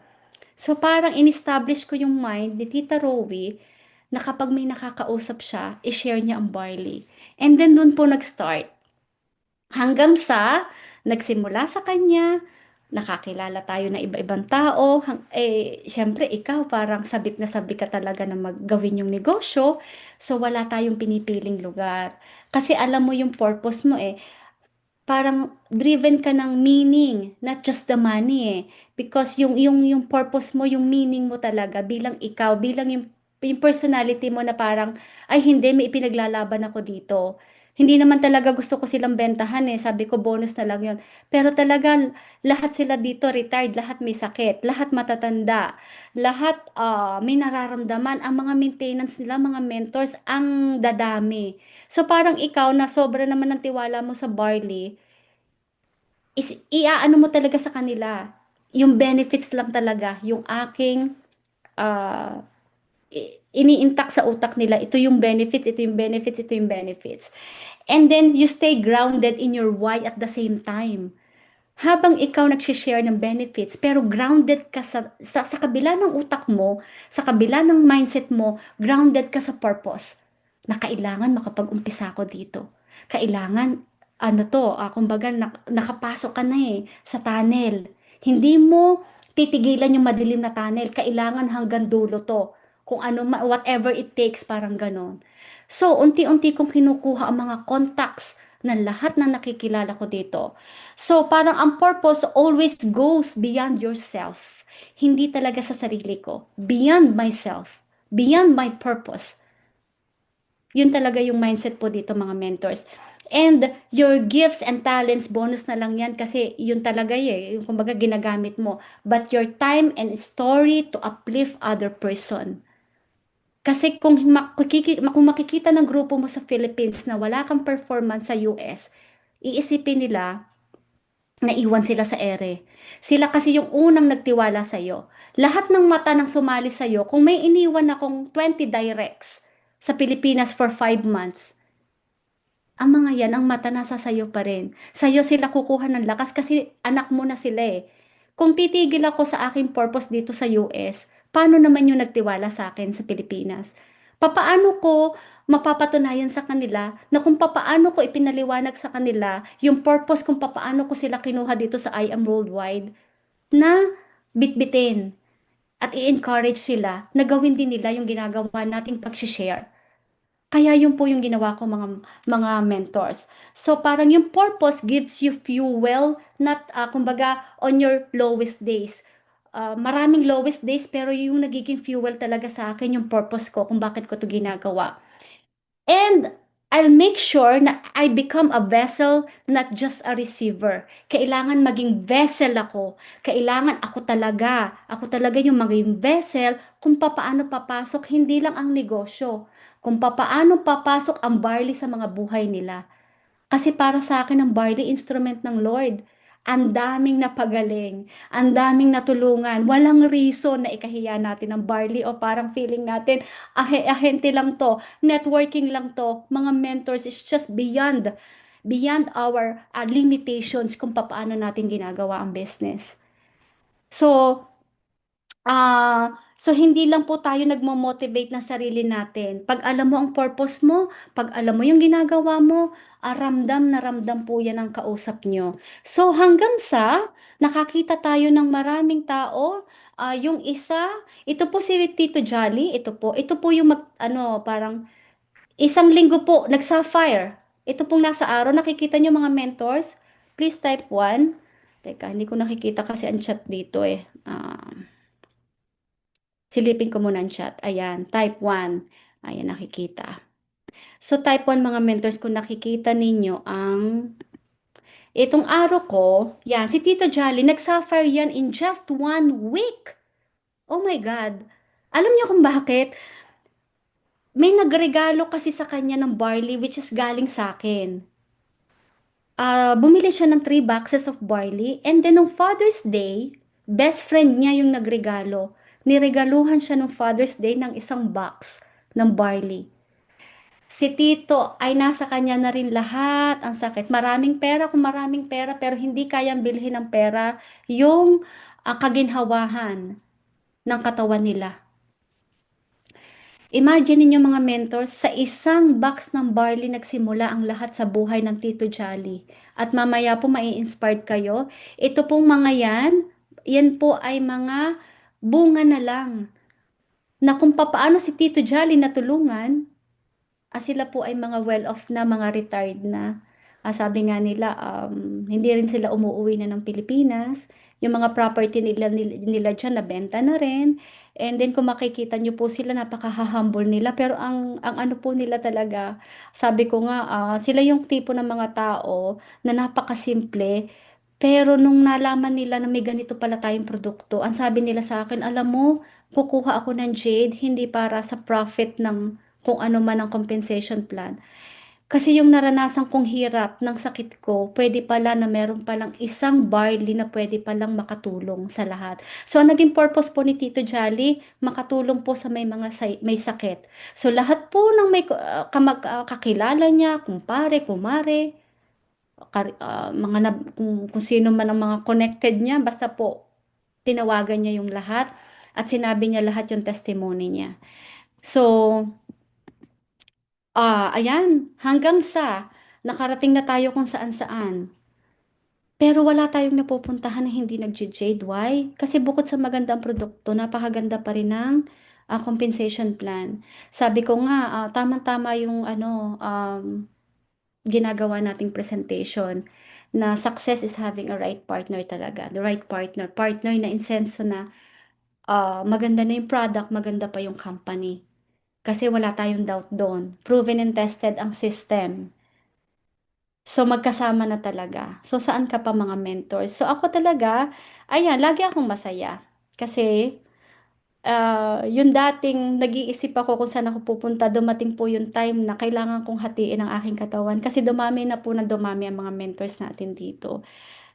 So parang in-establish ko yung mind ni Tita Rowie na kapag may nakakausap siya, i-share niya ang barley. And then dun po nag-start. Hanggang sa nagsimula sa kanya, nakakilala tayo ng iba-ibang tao. Syempre ikaw parang sabik na sabik ka talaga na maggawin yung negosyo. So wala tayong pinipiling lugar. Kasi alam mo yung purpose mo eh parang driven ka ng meaning, not just the money eh. Because yung purpose mo, yung meaning mo talaga bilang ikaw, bilang yung personality mo na parang, ay hindi, may ipinaglalaban ako dito. Hindi naman talaga gusto ko silang bentahan eh. Sabi ko, bonus na lang yun. Pero talaga, lahat sila dito retired, lahat may sakit, lahat matatanda, lahat may nararamdaman. Ang mga maintenance nila, mga mentors, ang dadami. So parang ikaw na sobra naman ng tiwala mo sa barley, iaano mo talaga sa kanila. Yung benefits lang talaga, yung aking ah, iniintak sa utak nila, ito yung benefits, ito yung benefits, ito yung benefits. And then you stay grounded in your why at the same time. Habang ikaw nag-share ng benefits, pero grounded ka sa kabila ng utak mo, sa kabila ng mindset mo, grounded ka sa purpose na kailangan makapag-umpisa ako dito. Kailangan, ano to, kumbaga nakapasok ka na sa tunnel. Hindi mo titigilan yung madilim na tunnel. Kailangan hanggang dulo to. Kung ano, whatever it takes, parang ganon. So, unti-unti kong kinukuha ang mga contacts ng lahat na nakikilala ko dito. So, parang ang purpose always goes beyond yourself. Hindi talaga sa sarili ko. Beyond myself. Beyond my purpose. Yun talaga yung mindset po dito mga mentors. And your gifts and talents, bonus na lang yan kasi yun talaga yung kumbaga ginagamit mo. But your time and story to uplift other person. Kasi kung makikita ng grupo mo sa Philippines na wala kang performance sa US, iisipin nila, naiwan sila sa ere. Sila kasi yung unang nagtiwala sa'yo. Lahat ng mata nang sumali sa'yo, kung may iniwan akong 20 directs sa Pilipinas for 5 months, ang mga yan, ang mata nasa sayo pa rin. Sa'yo sila kukuha ng lakas kasi anak mo na sila eh. Kung titigil ako sa aking purpose dito sa US, paano naman yung nagtiwala sa akin sa Pilipinas? Papaano ko mapapatunayan sa kanila na kung papaano ko ipinaliwanag sa kanila yung purpose kung papaano ko sila kinuha dito sa I Am Worldwide na bitbitin at i-encourage sila na gawin din nila yung ginagawa nating pag-share. Kaya yun po yung ginawa ko mga mentors. So parang yung purpose gives you fuel, not kumbaga on your lowest days. Maraming lowest days pero yung nagiging fuel talaga sa akin yung purpose ko kung bakit ko to ginagawa. And I'll make sure na I become a vessel, not just a receiver. Kailangan maging vessel ako. Kailangan ako talaga yung maging vessel kung papaano papasok hindi lang ang negosyo, kung papaano papasok ang barley sa mga buhay nila. Kasi para sa akin ang barley instrument ng Lord. Ang daming napagaling, ang daming natulungan. Walang reason na ikahiya natin ang barley o parang feeling natin, ahente lang to, networking lang to, mga mentors is just beyond our limitations kung paano natin ginagawa ang business. So, so hindi lang po tayo nagmo-motivate ng sarili natin. Pag alam mo ang purpose mo, pag alam mo yung ginagawa mo, ramdam na ramdam po yan ang kausap nyo. So hanggang sa nakakita tayo ng maraming tao, yung isa, ito po si Tito Jolly, ito po yung parang isang linggo po, nag-sapphire. Ito pong nasa araw, nakikita nyo mga mentors, please type 1. Teka, hindi ko nakikita kasi ang chat dito eh. Silipin ko muna ang chat. Ayan, type 1. Ayan, nakikita. So, type 1 mga mentors, kung nakikita ninyo ang itong araw ko, yan, si Tito Jolly, nag-sapphire yan in just 1 week. Oh my God. Alam niyo kung bakit? May nagregalo kasi sa kanya ng barley which is galing sa akin. Bumili siya ng 3 boxes of barley and then nung Father's Day, best friend niya yung nagregalo. Niregaluhan siya nung Father's Day ng isang box ng barley. Si Tito ay nasa kanya na rin lahat ang sakit. Maraming pera kung maraming pera pero hindi kayang bilhin ng pera yung kaginhawahan ng katawan nila. Imagine niyo mga mentors, sa isang box ng barley nagsimula ang lahat sa buhay ng Tito Jolly. At mamaya po mai-inspired kayo. Ito pong mga yan po ay mga bunga na lang na kung papaano si Tito Jolly natulungan. Sila po ay mga well-off na, mga retired na. Sabi nga nila, hindi rin sila umuuwi na ng Pilipinas. Yung mga property nila dyan, nabenta na rin. And then kung makikita nyo po sila, napaka-humble nila. Pero ang ano po nila talaga, sabi ko nga, sila yung tipo ng mga tao na napakasimple. Pero nung nalaman nila na may ganito pala tayong produkto, ang sabi nila sa akin, alam mo, kukuha ako ng jade, hindi para sa profit ng kung ano man ang compensation plan. Kasi yung naranasan kong hirap ng sakit ko, pwede pala na meron palang isang barley na pwede palang makatulong sa lahat. So, ang naging purpose po ni Tito Jolly, makatulong po sa may sakit. So, lahat po ng may kakilala niya, kumpare, kumare, kung sino man ang mga connected niya, basta po, tinawagan niya yung lahat at sinabi niya lahat yung testimony niya. So, ayan, hanggang sa nakarating na tayo kung saan-saan. Pero wala tayong napupuntahan na hindi nag-jade. Why? Kasi bukod sa magandang produkto, napakaganda pa rin ng compensation plan. Sabi ko nga, tama-tama yung ginagawa nating presentation na success is having a right partner talaga. The right partner. Partner na in senso na maganda na yung product, maganda pa yung company. Kasi wala tayong doubt doon. Proven and tested ang system. So, magkasama na talaga. So, saan ka pa mga mentors? So, ako talaga, ayan, lagi akong masaya. Kasi, yung dating nag-iisip ako kung saan ako pupunta, dumating po yung time na kailangan kong hatiin ang aking katawan. Kasi dumami na po na dumami ang mga mentors natin dito.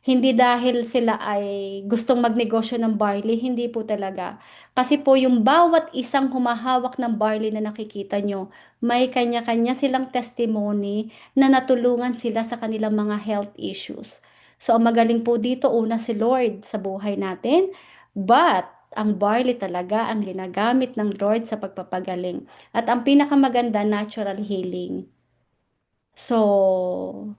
Hindi dahil sila ay gustong magnegosyo ng barley, hindi po talaga. Kasi po yung bawat isang humahawak ng barley na nakikita nyo, may kanya-kanya silang testimony na natulungan sila sa kanilang mga health issues. So, ang magaling po dito, una si Lord sa buhay natin, but ang barley talaga ang ginagamit ng Lord sa pagpapagaling. At ang pinakamaganda, natural healing. So,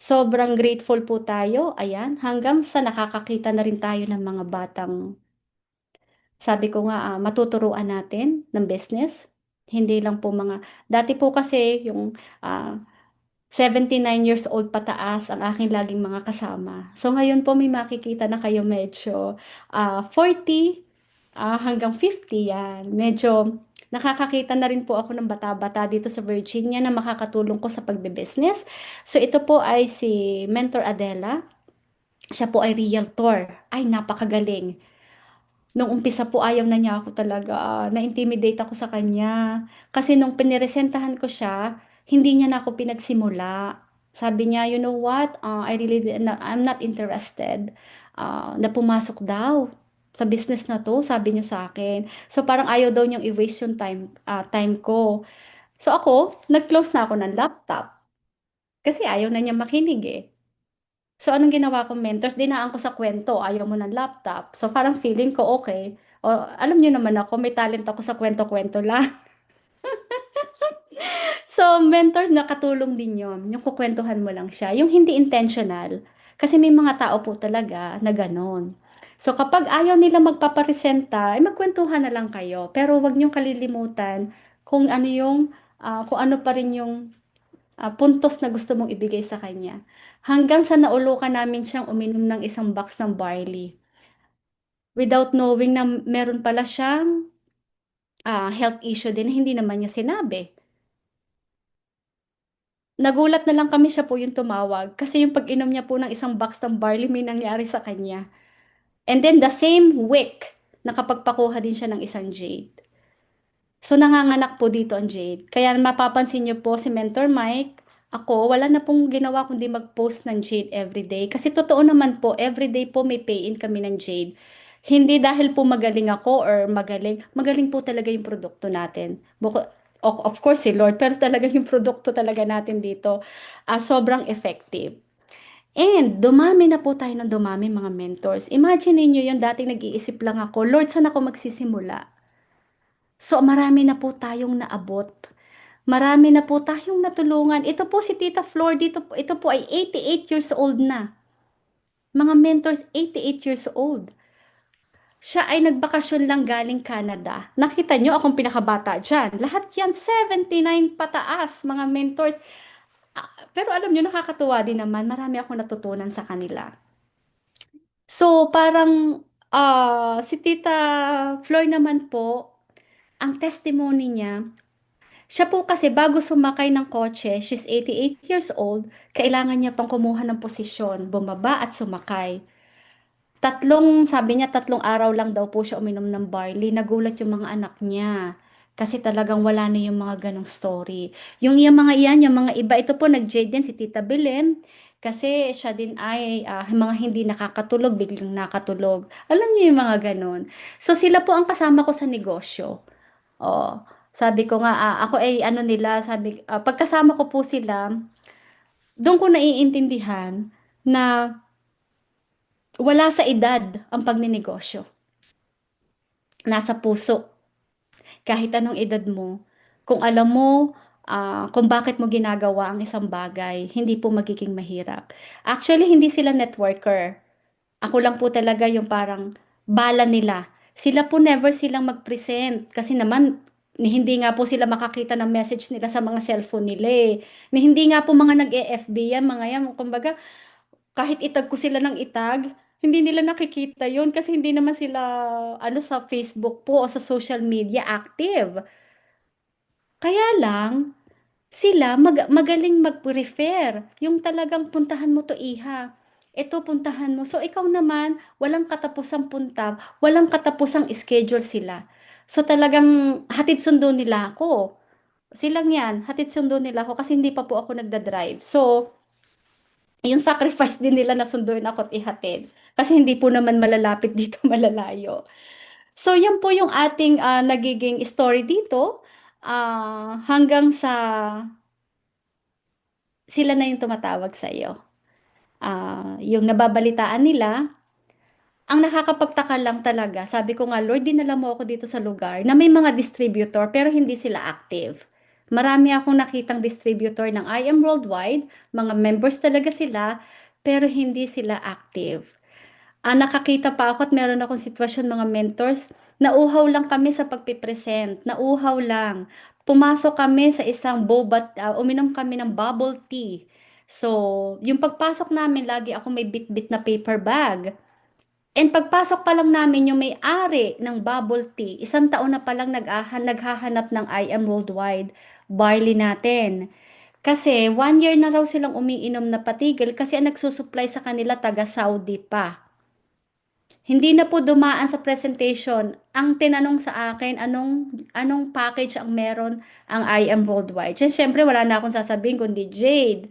sobrang grateful po tayo. Ayan, hanggang sa nakakakita na rin tayo ng mga batang, sabi ko nga, matuturuan natin ng business. Hindi lang po mga, dati po kasi yung 79 years old pataas ang aking laging mga kasama. So ngayon po may makikita na kayo medyo 40 hanggang 50 yan. Medyo nakakakita na rin po ako ng bata-bata dito sa Virginia na makakatulong ko sa pagbe-business. So ito po ay si Mentor Adela. Siya po ay realtor. Ay, napakagaling. Nung umpisa po ayaw na niya ako talaga, na-intimidate ako sa kanya. Kasi nung piniresentahan ko siya, hindi niya na ako pinagsimula. Sabi niya, you know what, I'm not interested. Na pumasok daw sa business na to, sabi niya sa akin. So parang ayaw daw niyang i-waste yung time ko. So ako, nag-close na ako ng laptop. Kasi ayaw na niya makinig eh. So, anong ginawa kong mentors? Dinaan ko sa kwento. Ayaw mo ng laptop. So, parang feeling ko, okay. O, alam niyo naman ako, may talent ako sa kwento-kwento lang. So, mentors, nakatulong din yon. Yung kukwentuhan mo lang siya. Yung hindi intentional. Kasi may mga tao po talaga na ganon. So, kapag ayaw nila magpaparesenta, ay magkwentuhan na lang kayo. Pero wag niyong kalilimutan kung ano kung ano pa rin yung puntos na gusto mong ibigay sa kanya. Hanggang sa naulukan namin siyang uminom ng isang box ng barley. Without knowing na meron pala siyang health issue din na hindi naman niya sinabi. Nagulat na lang kami siya po yung tumawag kasi yung pag-inom niya po ng isang box ng barley may nangyari sa kanya. And then the same week, nakapagpakuha din siya ng isang jade. So, nanganganak po dito ang Jade. Kaya mapapansin niyo po si Mentor Mike, ako, wala na pong ginawa kundi mag-post ng Jade everyday. Kasi totoo naman po, everyday po may pay-in kami ng Jade. Hindi dahil po magaling ako or magaling po talaga yung produkto natin. Of course, si Lord, pero talaga yung produkto talaga natin dito, sobrang effective. And dumami na po tayo ng dumami mga mentors. Imagine niyo yung dating nag-iisip lang ako, Lord, saan ako magsisimula? So, marami na po tayong naabot. Marami na po tayong natulungan. Ito po si Tita Flor, ito po ay 88 years old na. Mga mentors, 88 years old. Siya ay nagbakasyon lang galing Canada. Nakita nyo akong pinakabata dyan. Lahat yan, 79 pataas, mga mentors. Pero alam nyo, nakakatuwa din naman. Marami akong natutunan sa kanila. So, parang si Tita Floy naman po, ang testimony niya, siya po kasi bago sumakay ng kotse, she's 88 years old, kailangan niya pang kumuha ng posisyon, bumaba at sumakay. Sabi niya, 3 araw lang daw po siya uminom ng barley. Nagulat yung mga anak niya. Kasi talagang wala na yung mga ganong story. Yung mga iyan, yung mga iba, ito po nag-jade din si Tita Belem. Kasi siya din ay mga hindi nakakatulog, biglang nakatulog. Alam niyo yung mga ganon. So sila po ang kasama ko sa negosyo. Oh, sabi ko nga, ako ay ano nila, pagkasama ko po sila, doon ko naiintindihan na wala sa edad ang pagninegosyo. Nasa puso. Kahit anong edad mo, kung alam mo kung bakit mo ginagawa ang isang bagay, hindi po magiging mahirap. Actually, hindi sila networker. Ako lang po talaga yung parang bala nila. Sila po never silang mag-present kasi naman hindi nga po sila makakita ng message nila sa mga cellphone nila eh. Hindi nga po mga nag-e-FB yan, mga yan. Kumbaga, kahit itag ko sila ng itag, hindi nila nakikita yon kasi hindi naman sila sa Facebook po o sa social media active. Kaya lang, sila magaling mag-refer. Yung talagang puntahan mo to iha. Ito puntahan mo. So ikaw naman, walang katapusang punta, walang katapusang schedule sila. So talagang hatid sundo nila ako. Silang yan, hatid sundo nila ako kasi hindi pa po ako nagda-drive. So, Yung sacrifice din nila na sunduin ako't ihatid. Kasi hindi po naman malalapit dito, malalayo. So, yan po yung ating nagiging story dito. Hanggang sa sila na yung tumatawag sa iyo. Yung nababalitaan nila, ang nakakapagtaka lang talaga, sabi ko nga, Lord, dinala mo ako dito sa lugar na may mga distributor pero hindi sila active. Marami akong nakitang distributor ng I Am Worldwide, mga members talaga sila, pero hindi sila active. Nakakita pa ako at meron akong sitwasyon mga mentors, nauhaw lang kami sa pagpipresent, nauhaw lang. Pumasok kami sa isang uminom kami ng bubble tea. So, yung pagpasok namin, lagi ako may bit-bit na paper bag. And pagpasok pa lang namin yung may-ari ng bubble tea, isang taon na palang naghahanap ng I Am Worldwide barley natin. Kasi 1 year na raw silang umiinom na patigil kasi ang nagsusupply sa kanila taga Saudi pa. Hindi na po dumaan sa presentation. Ang tinanong sa akin, anong package ang meron ang I Am Worldwide. Siyempre, wala na akong sasabihin kundi Jade.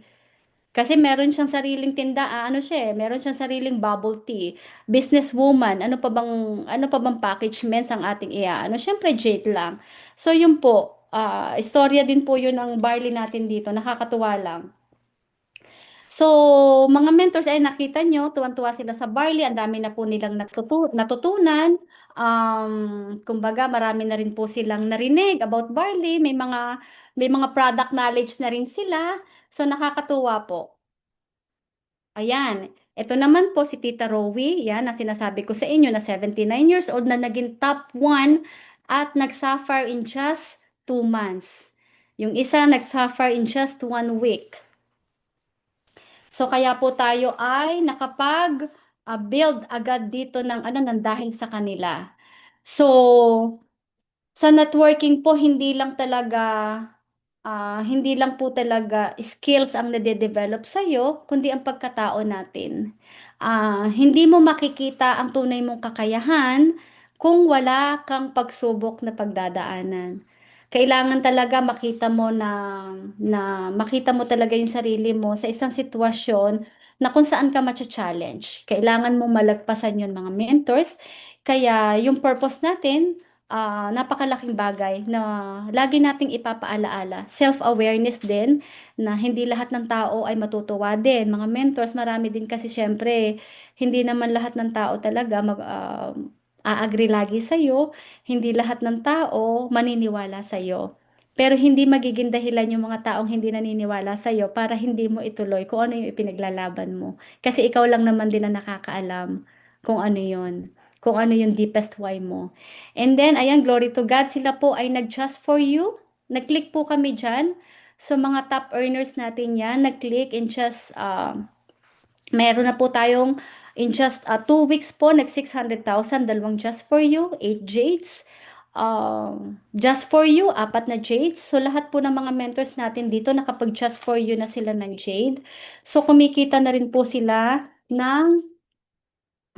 Kasi meron siyang sariling tinda, ano siya eh, meron siyang sariling bubble tea. Businesswoman, ano pa bang package mens ang ating ano, siyempre Jade lang. So yun po, istorya din po yun ang barley natin dito, nakakatuwa lang. So, mga mentors ay nakita nyo, tuwan-tuwa sila sa barley, ang dami na po nilang natutunan. Kumbaga, marami na rin po silang narinig about barley, may mga product knowledge na rin sila. So, nakakatuwa po. Ayan, ito naman po si Tita Rowie, yan ang sinasabi ko sa inyo na 79 years old na naging top 1 at nagsuffer in just 2 months. Yung isa nagsuffer in just 1 week. So kaya po tayo ay nakapag build agad dito ng ano ng dahil sa kanila. So sa networking po hindi lang po talaga skills ang nade-develop sa iyo, kundi ang pagkatao natin. Hindi mo makikita ang tunay mong kakayahan kung wala kang pagsubok na pagdadaanan. Kailangan talaga makita mo talaga yung sarili mo sa isang sitwasyon na kung saan ka matcha-challenge. Kailangan mo malagpasan yun mga mentors. Kaya yung purpose natin, napakalaking bagay na lagi nating ipapaalaala. Self-awareness din na hindi lahat ng tao ay matutuwa din. Mga mentors, marami din kasi syempre, hindi naman lahat ng tao talaga a-agree lagi sa'yo. Hindi lahat ng tao maniniwala sa'yo. Pero hindi magiging dahilan yung mga taong hindi naniniwala sa'yo para hindi mo ituloy kung ano yung ipinaglalaban mo. Kasi ikaw lang naman din ang nakakaalam kung ano yun. Kung ano yung deepest why mo. And then, ayan, glory to God, sila po ay nag-just for you. Nag-click po kami dyan. So, mga top earners natin yan, nag-click in just, meron na po tayong, in just 2 weeks po, nag 600,000, dalawang just for you, 8 jades. Just for you, 4 na jades. So, lahat po ng mga mentors natin dito, nakapag just for you na sila ng jade. So, kumikita na rin po sila ng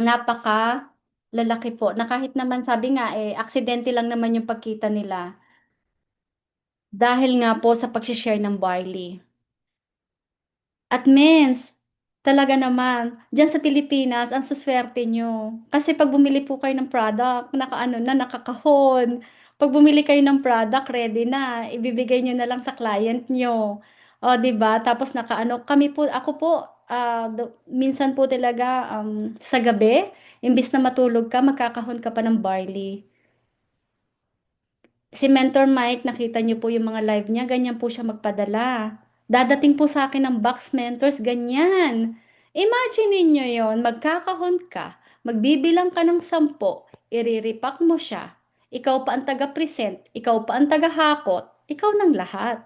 napaka lalaki po na kahit naman sabi nga aksidente lang naman yung pagkita nila dahil nga po sa pag-share ng barley. At mens, talaga naman, diyan sa Pilipinas, ang suswerte nyo. Kasi pag bumili po kayo ng product, nakaano na, nakakahon. Pag bumili kayo ng product, ready na, ibibigay nyo na lang sa client nyo. O, di ba? Tapos nakaano, ako po, minsan po talaga sa gabi, imbis na matulog ka, magkakahon ka pa ng barley. Si Mentor Mike, nakita niyo po yung mga live niya, ganyan po siya magpadala. Dadating po sa akin ng box mentors, ganyan. Imagine niyo yon, magkakahon ka, magbibilang ka ng 10, iriripak mo siya. Ikaw pa ang taga-present, ikaw pa ang taga-hakot, ikaw ng lahat.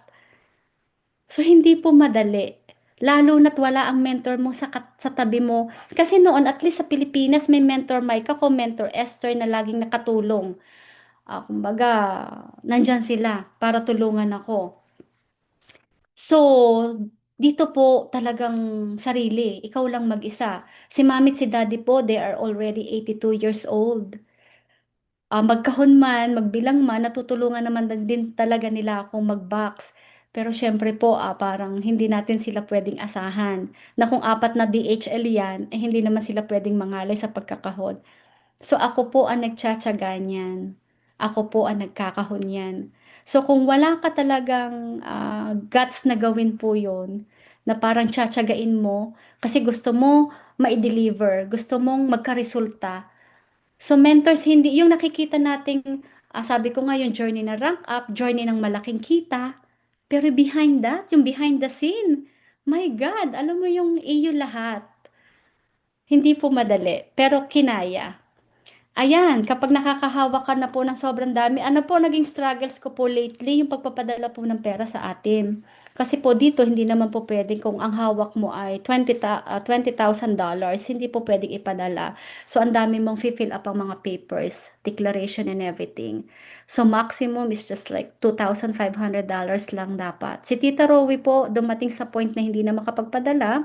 So, hindi po madali. Lalo na't wala ang mentor mo sa tabi mo. Kasi noon, at least sa Pilipinas, may mentor Mike ako, mentor Esther na laging nakatulong. Kumbaga, nandyan sila para tulungan ako. So, dito po talagang sarili, ikaw lang mag-isa. Si mami at si daddy po, they are already 82 years old. Magkahon man, magbilang man, natutulungan naman din talaga nila akong mag-box. Pero siyempre po, parang hindi natin sila pwedeng asahan na kung apat na DHL yan, eh hindi naman sila pwedeng mangalay sa pagkakahon. So ako po ang nagtsatsaga niyan. Ako po ang nagkakahon niyan. So kung wala ka talagang guts na gawin po yon, na parang tsatsagain mo, kasi gusto mo ma-deliver, gusto mong magkaresulta. So mentors, hindi, yung nakikita nating, sabi ko nga yung journey na rank up, journey ng malaking kita, pero behind that, yung behind the scene, my God, alam mo yung iyo lahat. Hindi po madali, pero kinaya. Ayan, kapag nakakahawak ka na po ng sobrang dami, ano po naging struggles ko po lately, yung pagpapadala po ng pera sa atin. Kasi po dito, hindi naman po pwedeng kung ang hawak mo ay $20,000, hindi po pwedeng ipadala. So, ang dami mong fill up ang mga papers, declaration and everything. So, maximum is just like $2,500 lang dapat. Si Tita Rowie po, dumating sa point na hindi na makapagpadala,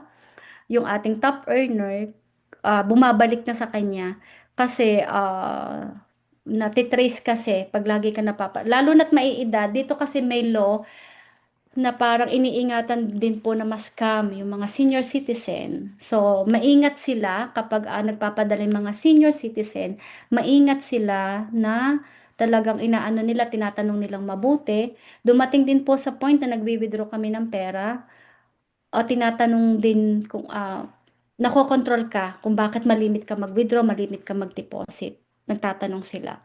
yung ating top earner, bumabalik na sa kanya kasi natitrace kasi pag lagi ka lalo na't maiedad, dito kasi may law na parang iniingatan din po na ma-scam yung mga senior citizen. So, maingat sila kapag nagpapadala yung mga senior citizen, maingat sila na talagang inaano nila, tinatanong nilang mabuti. Dumating din po sa point na nagwi-withdraw kami ng pera, o tinatanong din kung nakokontrol ka kung bakit malimit ka mag-withdraw, malimit ka mag-deposit. Nagtatanong sila.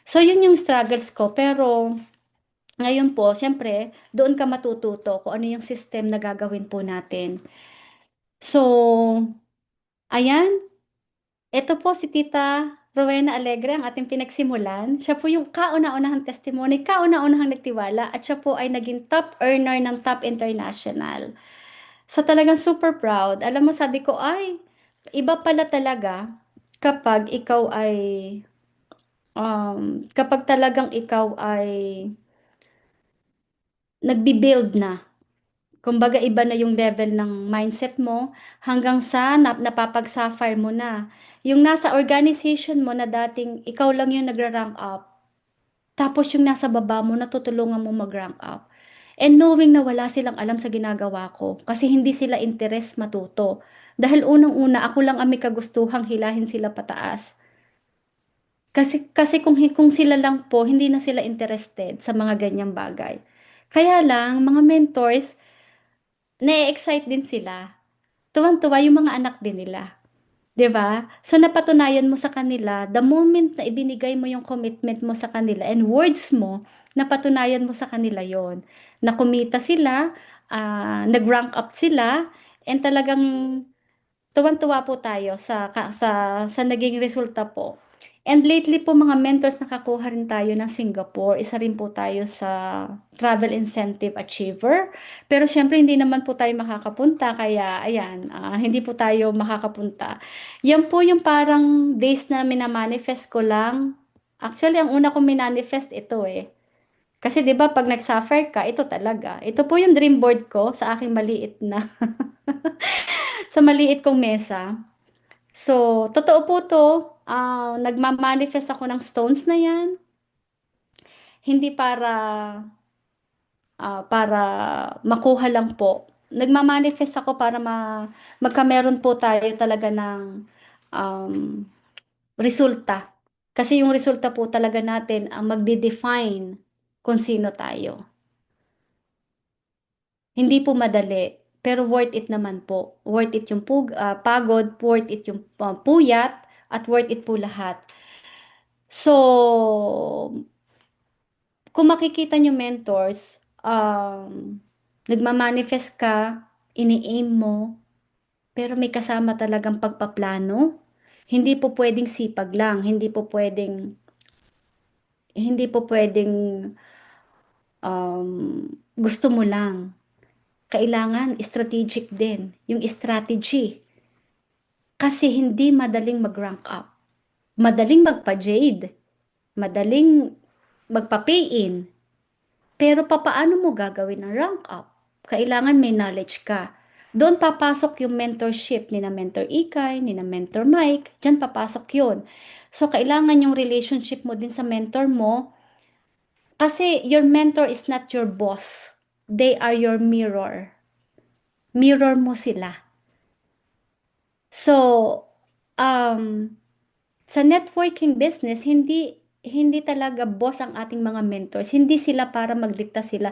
So, yun yung struggles ko. Pero, ngayon po, siyempre, doon ka matututo kung ano yung system na gagawin po natin. So, ayan. Ito po si Tita Rowena Alegre, ang ating pinagsimulan. Siya po yung kauna-unahang testimony, kauna-unahang nagtiwala, at siya po ay naging top earner ng Top International. So talagang super proud. Alam mo, sabi ko, ay, iba pala talaga kapag ikaw ay, kapag talagang ikaw ay nagbi-build na. Kumbaga, iba na yung level ng mindset mo hanggang sa napapag-sapphire mo na. Yung nasa organization mo na dating ikaw lang yung nagra-rank up, tapos yung nasa baba mo, natutulungan mo mag-rank up. And knowing na wala silang alam sa ginagawa ko, kasi hindi sila interes matuto. Dahil unang-una, ako lang ang may kagustuhang hilahin sila pataas. Kasi kung sila lang po, hindi na sila interested sa mga ganyang bagay. Kaya lang, mga mentors, na-excite din sila. Tuwang-tuwa yung mga anak din nila. 'Di ba? So napatunayan mo sa kanila, the moment na ibinigay mo yung commitment mo sa kanila and words mo, napatunayan mo sa kanila yon. Na kumita sila, nag-rank up sila, and talagang tuwang-tuwa po tayo sa naging resulta po. And lately po mga mentors, nakakuha rin tayo ng Singapore. Isa rin po tayo sa Travel Incentive Achiever. Pero syempre hindi naman po tayo makakapunta, kaya ayan, hindi po tayo makakapunta. Yan po yung parang days na minamanifest ko lang. Actually, ang una kong minanifest ito eh. Kasi 'di ba pag nag-suffer ka, ito talaga. Ito po yung dream board ko sa aking maliit na sa maliit kong mesa. So, totoo po 'to. Nagma-manifest ako ng stones na 'yan, hindi para makuha lang po. Nagma-manifest ako para magkameron po tayo talaga ng um, resulta. Kasi yung resulta po talaga natin ang magde-define kung sino tayo. Hindi po madali, pero worth it naman po. Worth it yung pagod, worth it yung puyat, at worth it po lahat. So, kung makikita nyo mentors, nagmamanifest ka, ini-aim mo, pero may kasama talagang pagpaplano. Hindi po pwedeng sipag lang, hindi po pwedeng gusto mo lang. Kailangan strategic din, yung strategy. Kasi hindi madaling mag-rank up. Madaling magpa-jade, madaling magpa-pay-in. Pero papaano mo gagawin ang rank up? Kailangan may knowledge ka. Doon papasok yung mentorship ni na Mentor Ikay, ni na Mentor Mike. Diyan papasok yun. So, kailangan yung relationship mo din sa mentor mo, kasi your mentor is not your boss. they are your mirror. Mirror mo sila. So, um, sa networking business, hindi talaga boss ang ating mga mentors. Hindi sila para magdikta sila.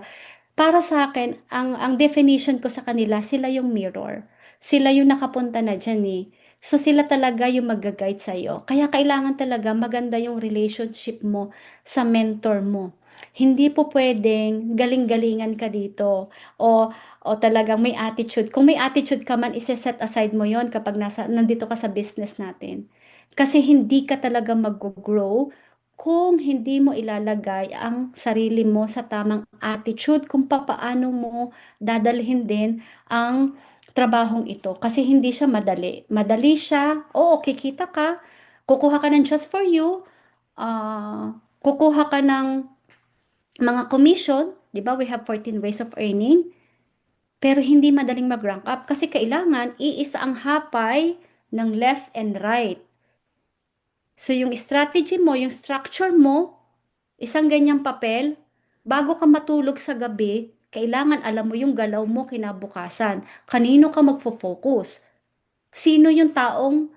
Para sa akin, ang definition ko sa kanila, sila yung mirror. Sila yung nakapunta na dyan eh. So sila talaga yung mag-guide sa'yo. Kaya kailangan talaga maganda yung relationship mo sa mentor mo. Hindi po pwedeng galing-galingan ka dito o talagang may attitude. Kung may attitude ka man, ise-set aside mo yon kapag nandito ka sa business natin. Kasi hindi ka talaga mag-grow kung hindi mo ilalagay ang sarili mo sa tamang attitude kung papaano mo dadalhin din ang trabahong ito. Kasi hindi siya madali. Madali siya, oo, kikita ka, kukuha ka ng just for you, kukuha ka ng mga commission, di ba? We have 14 ways of earning. Pero hindi madaling mag-rank up kasi kailangan iisa ang hapay ng left and right. So yung strategy mo, yung structure mo, isang ganyang papel, bago ka matulog sa gabi, kailangan alam mo yung galaw mo kinabukasan. Kanino ka magfo-focus? Sino yung taong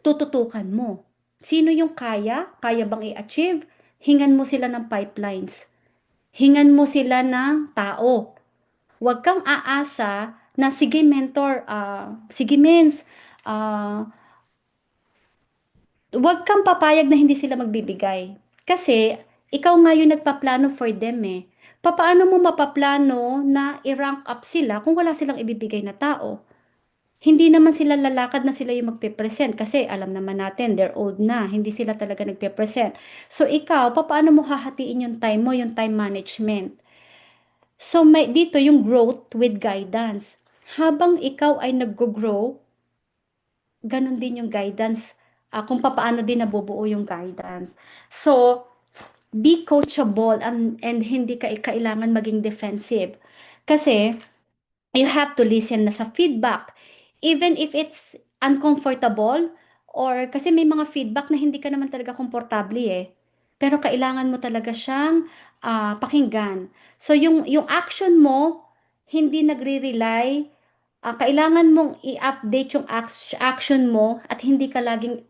tututukan mo? Sino yung kaya? Kaya bang i-achieve? Hingan mo sila ng pipelines. Hingan mo sila ng tao. Huwag kang aasa na sige mentor, sige mens, ah, huwag kang papayag na hindi sila magbibigay. Kasi ikaw nga yung nagpaplano for them eh. Papaano mo mapaplano na i-rank up sila kung wala silang ibibigay na tao? Hindi naman sila lalakad na sila yung magpe-present kasi alam naman natin they're old na, hindi sila talaga nagpe-present. So ikaw, papaano mo hahatiin yung time mo, yung time management? So may dito yung growth with guidance. Habang ikaw ay nag-grow, ganun din yung guidance, kung papaano din nabubuo yung guidance. So, be coachable and hindi ka kailangan maging defensive. Kasi, you have to listen na sa feedback. Even if it's uncomfortable, or kasi may mga feedback na hindi ka naman talaga komportable eh. Pero kailangan mo talaga siyang pakinggan. So, yung action mo, hindi nagre-rely, kailangan mong i-update yung action mo at hindi ka laging,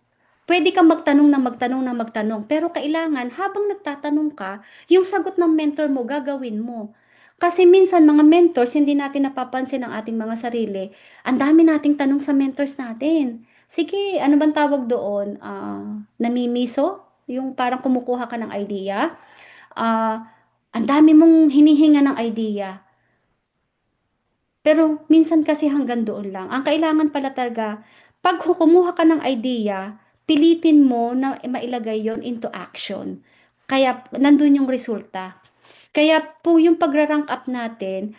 pwede kang magtanong na magtanong na magtanong, pero kailangan habang nagtatanong ka, yung sagot ng mentor mo, gagawin mo. Kasi minsan mga mentors, hindi natin napapansin ang ating mga sarili. Ang dami nating tanong sa mentors natin. Sige, ano bang tawag doon? Namimiso? Yung parang kumukuha ka ng idea. Ang dami mong hinihinga ng idea. Pero minsan kasi hanggang doon lang. Ang kailangan pala talaga, pag kumuha ka ng idea, pilitin mo na mailagay yon into action. Kaya nandun yung resulta. Kaya po yung pagra-rank up natin,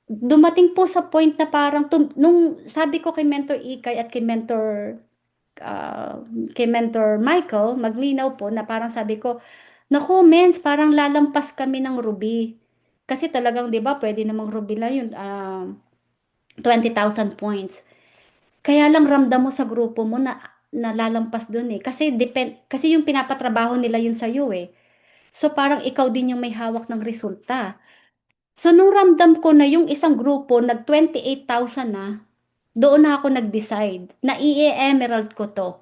dumating po sa point na parang nung sabi ko kay Mentor Ikay at ah, kay Mentor Michael, maglinaw po na parang sabi ko, naku, mens, parang lalampas kami ng Ruby. Kasi talagang, di ba, pwede namang Ruby lang yun, 20,000 points. Kaya lang ramdam mo sa grupo mo na nalalampas dun eh. Kasi yung pinapatrabaho nila yun sa'yo eh. So parang ikaw din yung may hawak ng resulta. So nung ramdam ko na yung isang grupo nag 28,000 na, doon na ako nag-decide na i-emerald ko to.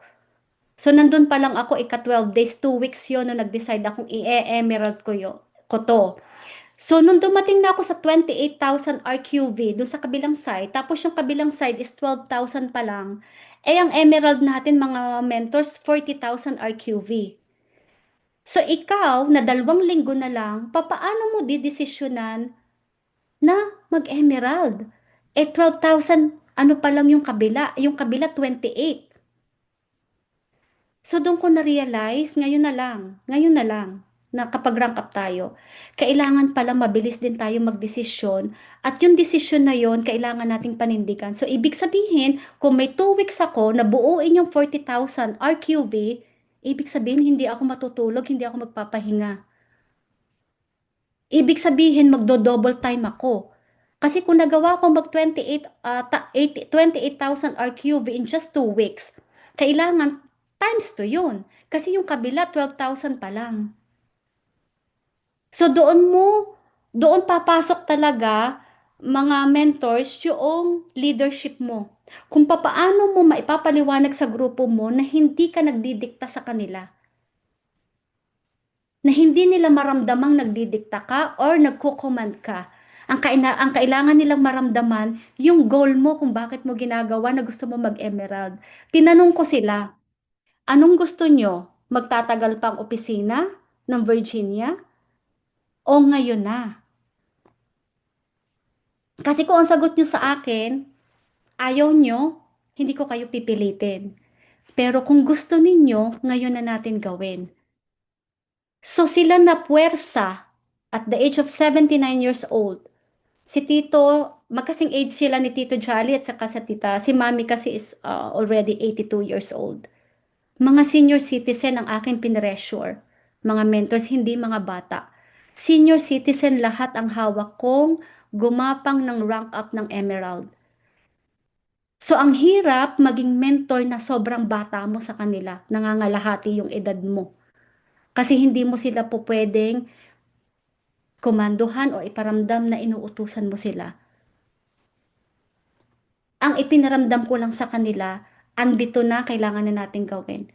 So nandun pa lang ako ika 12 days, 2 weeks yun na nag-decide akong i-emerald ko to. So, nung dumating na ako sa 28,000 RQV, dun sa kabilang side, tapos yung kabilang side is 12,000 pa lang, eh ang emerald natin mga mentors, 40,000 RQV. So, ikaw, na 2 linggo na lang, papaano mo didesisyonan na mag-emerald? Eh, 12,000, ano pa lang yung kabila 28. So, doon ko na-realize, ngayon na lang, na kapag rank up tayo, kailangan pala mabilis din tayo magdesisyon at yung desisyon na yon kailangan nating panindigan. So, ibig sabihin, kung may 2 weeks ako na buuin yung 40,000 RQV, ibig sabihin, hindi ako matutulog, hindi ako magpapahinga. Ibig sabihin, magdo-double time ako. Kasi kung nagawa ko mag 28,000 RQV in just 2 weeks, kailangan times 2 yun. Kasi yung kabila, 12,000 pa lang. So doon mo Doon papasok talaga mga mentors yung leadership mo. Kung papaano mo maipapaliwanag sa grupo mo na hindi ka nagdidikta sa kanila, na hindi nila maramdamang nagdidikta ka or nagko-command ka. Ang kailangan nilang maramdaman yung goal mo kung bakit mo ginagawa na gusto mo mag-emerald. Tinanong ko sila, anong gusto nyo? Magtatagal pang opisina ng Virginia? O ngayon na? Kasi kung ang sagot nyo sa akin, ayaw nyo, hindi ko kayo pipilitin. Pero kung gusto ninyo, ngayon na natin gawin. So sila na puwersa at the age of 79 years old. Si Tito, magkasing age sila ni Tito Jolly at saka sa tita. Si Mami kasi is already 82 years old. Mga senior citizen ang aking pinressure. Mga mentors, hindi mga bata. Senior citizen lahat ang hawak kong gumapang ng rank up ng Emerald. So, ang hirap maging mentor na sobrang bata mo sa kanila. Nangangalahati yung edad mo. Kasi hindi mo sila po pwedeng kumanduhan o iparamdam na inuutusan mo sila. Ang ipinaramdam ko lang sa kanila, andito na, kailangan na natin gawin.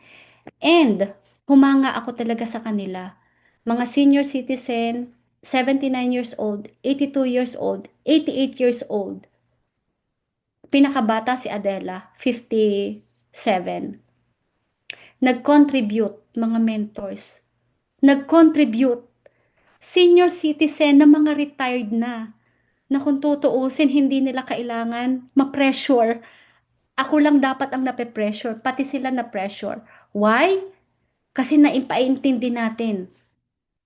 And, humanga ako talaga sa kanila. Mga senior citizen, 79 years old, 82 years old, 88 years old. Pinakabata si Adela, 57. Nag-contribute, mga mentors. Nag-contribute. Senior citizen na mga retired na kung tutuusin, hindi nila kailangan ma-pressure. Ako lang dapat ang nape-pressure, pati sila na-pressure. Why? Kasi naipaintindi natin.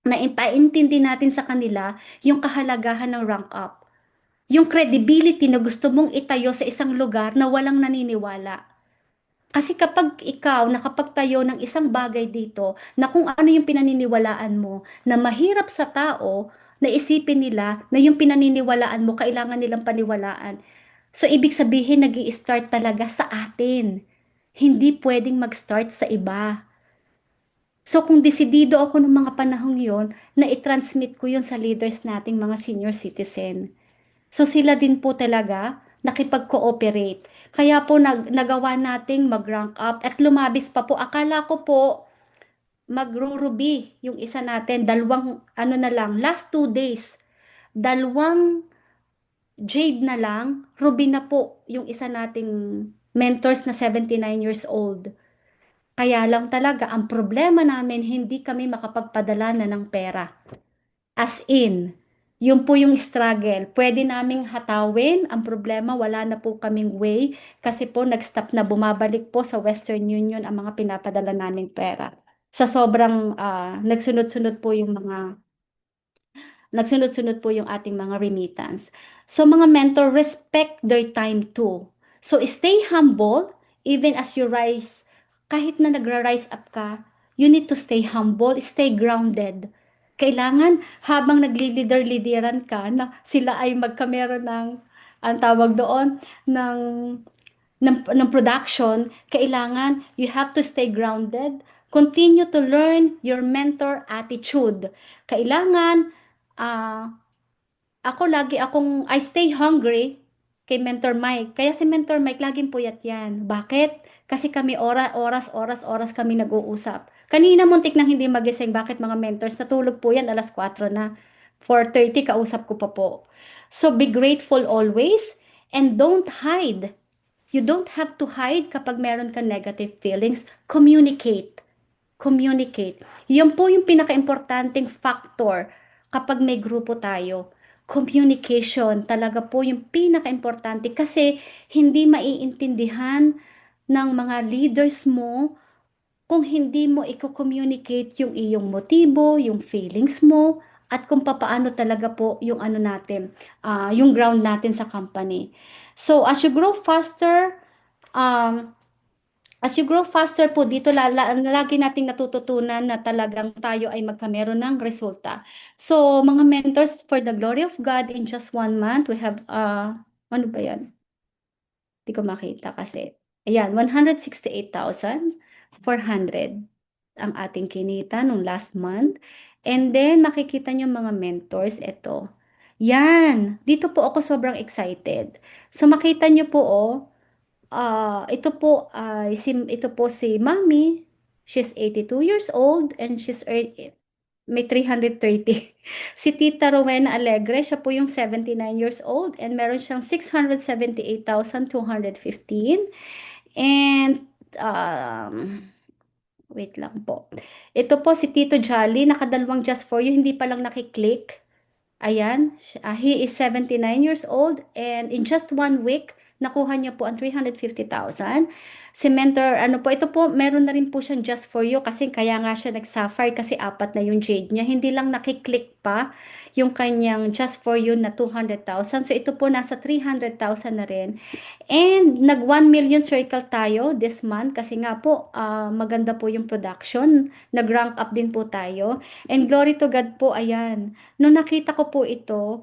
Naipaintindi natin sa kanila yung kahalagahan ng rank up. Yung credibility na gusto mong itayo sa isang lugar na walang naniniwala. Kasi kapag ikaw nakapagtayo ng isang bagay dito na kung ano yung pinaniniwalaan mo, na mahirap sa tao na isipin nila na yung pinaniniwalaan mo kailangan nilang paniwalaan. So, ibig sabihin nag start talaga sa atin. Hindi pwedeng mag-start sa iba. So, kung desidido ako ng mga panahong yon na i-transmit ko yun sa leaders nating mga senior citizen. So sila din po talaga nakipag-cooperate. Kaya po nagawa nating mag-rank up at lumabis pa po. Akala ko po magruruby yung isa natin. Dalawang ano na lang, last 2 days. Dalawang jade na lang, ruby na po yung isa nating mentors na 79 years old. Kaya lang talaga, ang problema namin, hindi kami makapagpadala na ng pera. As in, yun po yung struggle. Pwede naming hatawin. Ang problema, wala na po kaming way kasi po nag-stop na bumabalik po sa Western Union ang mga pinapadala naming pera. Sa sobrang nagsunod-sunod po yung mga nagsunod-sunod po yung ating mga remittance. So mga mentor, respect their time too. So stay humble even as you rise. Kahit na nagra-rise up ka, you need to stay humble, stay grounded. Kailangan habang nagli-leader-leaderan ka na sila ay magkameron ng ang tawag doon ng ng production, kailangan you have to stay grounded, continue to learn your mentor attitude. Kailangan ah ako lagi akong I stay hungry kay Mentor Mike. Kaya si Mentor Mike laging puyat yan. Bakit? Kasi kami oras kami nag-uusap. Kanina muntik nang hindi magising. Bakit mga mentors? Natulog po yan alas 4 na. 4:30 kausap ko pa po. So be grateful always and don't hide. You don't have to hide kapag meron ka negative feelings. Communicate. Communicate. Yan po yung pinaka-importanting factor kapag may grupo tayo. Communication talaga po yung pinaka-importante kasi hindi maiintindihan ng mga leaders mo kung hindi mo i-communicate yung iyong motibo, yung feelings mo, at kung papaano talaga po yung ano natin, yung ground natin sa company. So, um, as you grow faster po dito, lagi nating natututunan na talagang tayo ay magkameron ng resulta. So, mga mentors, for the glory of God, in just 1 month, we have, ano ba yan? Hindi ko makita kasi. Ayan, 168,400 ang ating kinita nung last month. And then, makikita nyo mga mentors, ito. Yan, dito po ako sobrang excited. So makita niyo po oh, ito po ay ito po si Mommy. She's 82 years old and may 330. Si Tita Rowena Alegre, siya po yung 79 years old and meron siyang 678,215. And wait lang po. Ito po si Tito Jolly, nakadalawang just for you, hindi pa lang nakiklik. Ayan, he is 79 years old and in just 1 week, nakuha niya po ang 350,000. Si Mentor, ano po, ito po, meron na rin po siyang just for you kasi kaya nga siya nag-sapphire kasi apat na yung jade niya. Hindi lang nakiklik pa yung kanyang just for you na 200,000. So ito po nasa 300,000 na rin. And nag 1 million circle tayo this month kasi nga po maganda po yung production. Nag-rank up din po tayo. And glory to God po, ayan. Nung nakita ko po ito,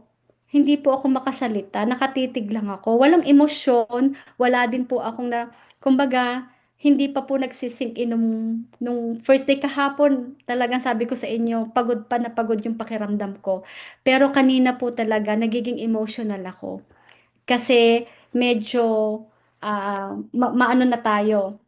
hindi po ako makasalita, nakatitig lang ako. Walang emosyon, wala din po akong kumbaga, hindi pa po nagsisink in nung first day kahapon, talagang sabi ko sa inyo, pagod pa na pagod yung pakiramdam ko. Pero kanina po talaga, nagiging emotional ako. Kasi medyo maano na tayo,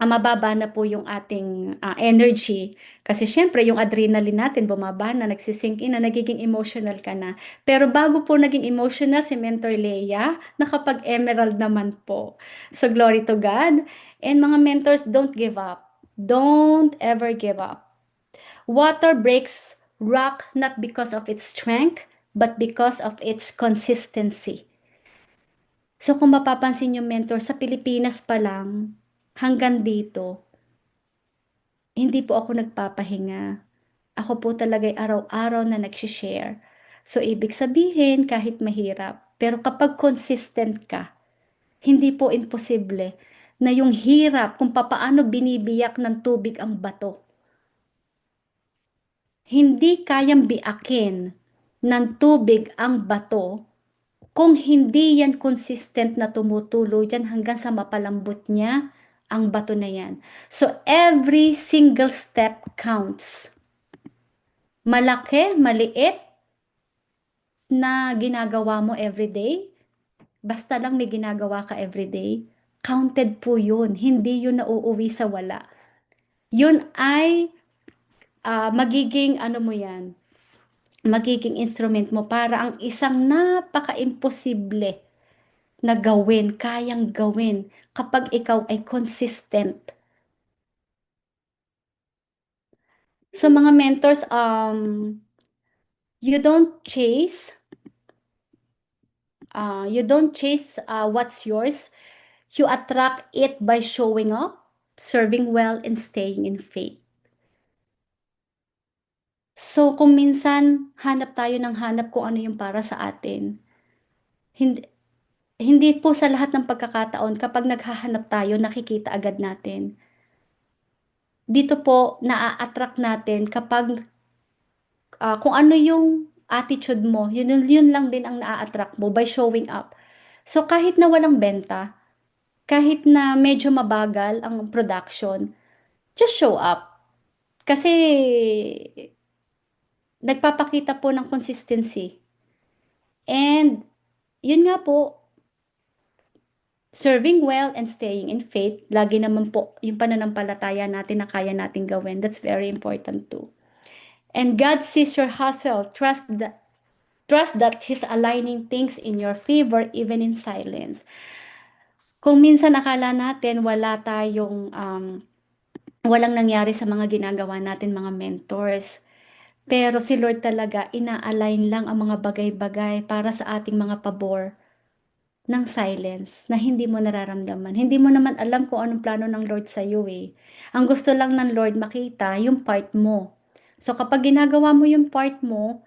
mababa na po yung ating energy. Kasi syempre, yung adrenaline natin bumaba na, nagsisink in na, nagiging emotional ka na. Pero bago po naging emotional si Mentor Leia, nakapag-emerald naman po. So glory to God. And mga mentors, don't give up. Don't ever give up. Water breaks rock not because of its strength, but because of its consistency. So kung mapapansin yung mentor, sa Pilipinas pa lang, hanggang dito, hindi po ako nagpapahinga. Ako po talaga'y araw-araw na nagsishare. So ibig sabihin, kahit mahirap, pero kapag consistent ka, hindi po imposible na yung hirap kung papaano binibiyak ng tubig ang bato, hindi kayang biakin ng tubig ang bato kung hindi yan consistent na tumutulo dyan hanggang sa mapalambot niya ang bato na yan. So, every single step counts. Malaki, maliit na ginagawa mo everyday, basta lang may ginagawa ka everyday, counted po yun. Hindi yun nauuwi sa wala. Yun ay magiging ano mo yan, magiging instrument mo para ang isang napaka-imposible na gawin, kayang gawin kapag ikaw ay consistent. So mga mentors, you don't chase, what's yours. You attract it by showing up, serving well, and staying in faith. So kung minsan hanap tayo ng hanap kung ano yung para sa atin, hindi, hindi po sa lahat ng pagkakataon kapag naghahanap tayo, nakikita agad natin. Dito po, naa-attract natin kapag kung ano yung attitude mo, yun lang din ang naa-attract mo by showing up. So kahit na walang benta, kahit na medyo mabagal ang production, just show up. Kasi nagpapakita po ng consistency. And yun nga po, serving well and staying in faith, lagi naman po yung pananampalataya natin na kaya natin gawin. That's very important too. And God sees your hustle. Trust that He's aligning things in your favor even in silence. Kung minsan akala natin walang nangyari sa mga ginagawa natin mga mentors. Pero si Lord talaga ina-align lang ang mga bagay-bagay para sa ating mga pabor ng silence na hindi mo nararamdaman. Hindi mo naman alam kung anong plano ng Lord sa iyo eh. Ang gusto lang ng Lord makita yung part mo. So kapag ginagawa mo yung part mo,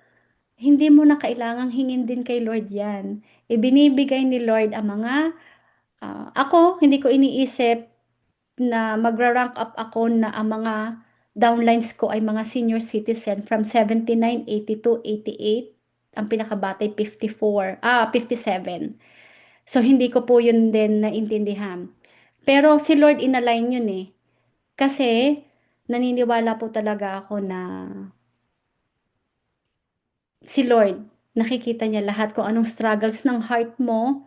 hindi mo na kailangang hingin din kay Lord yan. Ibinibigay ni Lord ang mga, ako, hindi ko iniisip na magra-rank up ako na ang mga downlines ko ay mga senior citizen from 79, 82, 88. Ang pinakabatay 57. So hindi ko po yun din naintindihan. Pero si Lord inalign yun eh. Kasi naniniwala po talaga ako na si Lord Nakikita niya lahat kung anong struggles ng heart mo,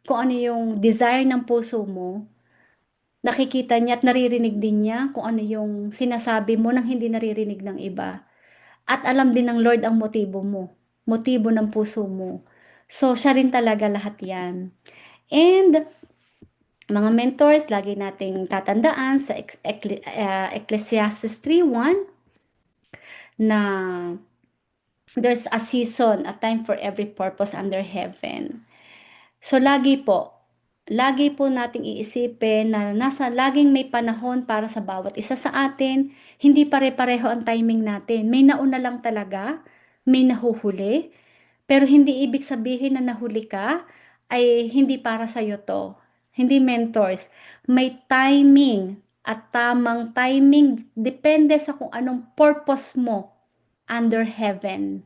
kung ano yung desire ng puso mo. Nakikita niya at naririnig din niya kung ano yung sinasabi mo nang hindi naririnig ng iba. At alam din ng Lord ang motibo mo, motibo ng puso mo. So, siya rin talaga lahat yan. And mga mentors, lagi nating tatandaan sa Ecclesiastes 3:1 na there's a season, a time for every purpose under heaven. So lagi po nating iisipin na laging may panahon para sa bawat isa sa atin. Hindi pare-pareho ang timing natin. May nauna lang talaga, may nahuhuli, pero hindi ibig sabihin na nahuli ka ay hindi para sa'yo to. Hindi mentors. May timing at tamang timing depende sa kung anong purpose mo under heaven.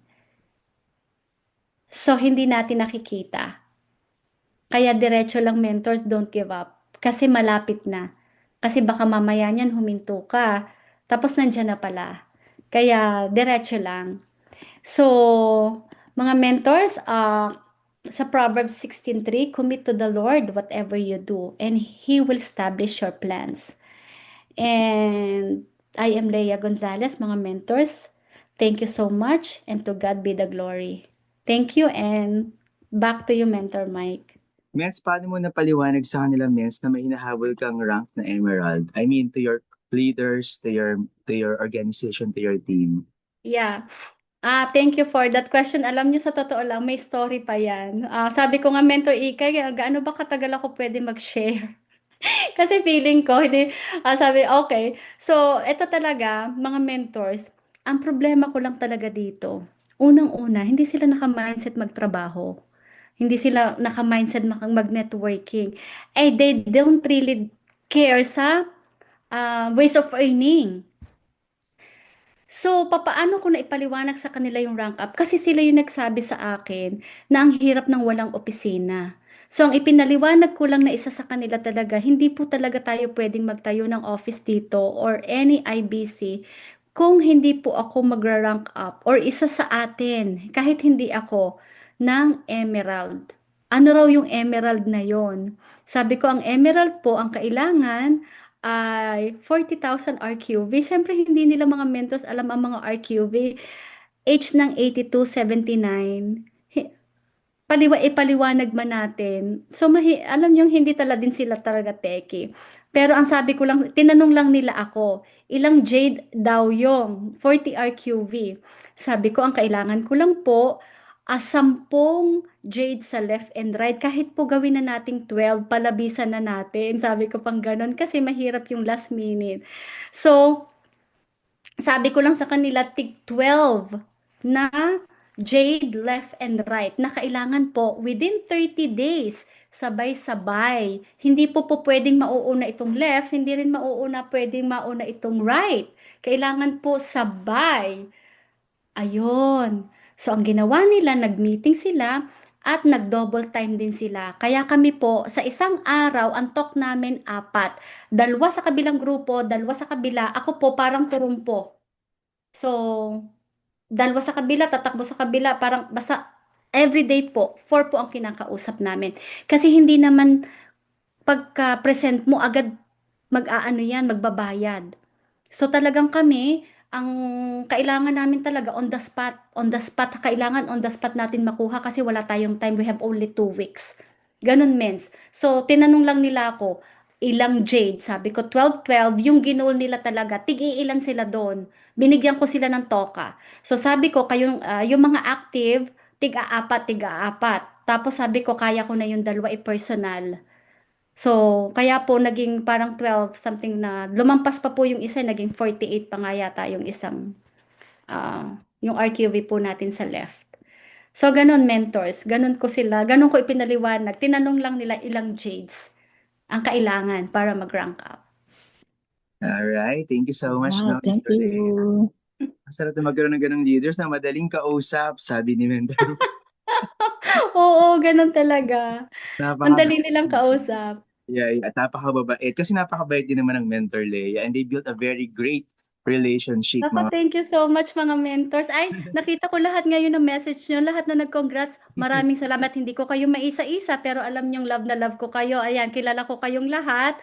So, hindi natin nakikita. Kaya diretso lang mentors, don't give up. Kasi malapit na. Kasi baka mamaya niyan huminto ka. Tapos nandiyan na pala. Kaya diretso lang. So, mga mentors, sa Proverbs 16:3, commit to the Lord whatever you do, and He will establish your plans. And I am Leia Gonzalez, mga mentors. Thank you so much, and to God be the glory. Thank you, and back to you, Mentor Mike.
Mens, paano mo napaliwanag sa kanila, Mens, na may hinahabol kang rank na Emerald? I mean, to your leaders, to your organization, to your team.
Yeah. Thank you for that question. Alam niyo, sa totoo lang, may story pa yan. Sabi ko nga, Mentor Ika, gaano ba katagal ako pwede mag-share? Kasi feeling ko, hindi, sabi, okay. So, ito talaga, mga mentors, ang problema ko lang talaga dito, unang-una, hindi sila naka-mindset magtrabaho. Hindi sila naka-mindset mag-networking. They don't really care sa ways of earning. So, papaano ko na ipaliwanag sa kanila yung rank up? Kasi sila yung nagsabi sa akin na ang hirap ng walang opisina. So, ang ipinaliwanag ko lang na isa sa kanila talaga, hindi po talaga tayo pwedeng magtayo ng office dito or any IBC kung hindi po ako magra-rank up or isa sa atin, kahit hindi ako, ng Emerald. Ano raw yung Emerald na yon? Sabi ko, ang Emerald po, ang kailangan ay 40,000 RQV. Siyempre, hindi nila mga mentors alam ang mga RQV. Age ng 82, 79. Ipaliwanag man natin. So, alam yung hindi talaga din sila talaga teki. Pero ang sabi ko lang, tinanong lang nila ako, ilang jade daw yung 40 RQV. Sabi ko, ang kailangan ko lang po, 10 jade sa left and right. Kahit po gawin na nating 12, palabisan na natin. Sabi ko pang ganun kasi mahirap yung last minute. So, sabi ko lang sa kanila, tig 12 na jade left and right na kailangan po within 30 days, sabay-sabay. Hindi po pwedeng mauuna itong left, hindi rin pwedeng mauna itong right. Kailangan po sabay. Ayun. So, ang ginawa nila, nag-meeting sila at nag-double time din sila. Kaya kami po, sa isang araw, ang talk namin apat. Dalawa sa kabilang grupo, dalawa sa kabila. Ako po parang turumpo. So, dalawa sa kabila, tatakbo sa kabila, parang basta everyday po, four po ang kinakausap namin. Kasi hindi naman pagka-present mo agad mag-aano yan, magbabayad. So talagang kami, ang kailangan namin talaga on the spot, kailangan on the spot natin makuha kasi wala tayong time, we have only 2 weeks. Ganun mens. So tinanong lang nila ako, ilang jade? Sabi ko 12, 12, yung ginol nila talaga, tig-iilan sila doon. Binigyan ko sila ng toka. So sabi ko, yung mga active, tig-aapat, tig-aapat. Tapos sabi ko, kaya ko na yung dalawa i-personal. So, kaya po naging parang 12 something na lumampas pa po yung isa, naging 48 pa nga yata yung isang yung RQV po natin sa left. So, ganun mentors, ganun ko sila, ganun ko ipinaliwanag. Tinanong lang nila ilang jades ang kailangan para mag-rank up.
Alright, thank you so much,
Wow,
no,
thank
Mentor Leia.
you.
Masarap na magkaroon ng ganong leaders na madaling kausap, sabi ni Mentor.
Oo, ganun talaga. Ang dali
Napakabait.
nilang kausap.
Yeah, at napakababait. Kasi napakabait din naman ng Mentor Leia and they built a very great relationship,
Naku,
mga
thank you so much mga mentors. Ay, nakita ko lahat ngayon ng message nyo, lahat na nag-congrats. Maraming salamat. Hindi ko kayo maisa-isa, pero alam nyong love na love ko kayo. Ayan, kilala ko kayong lahat.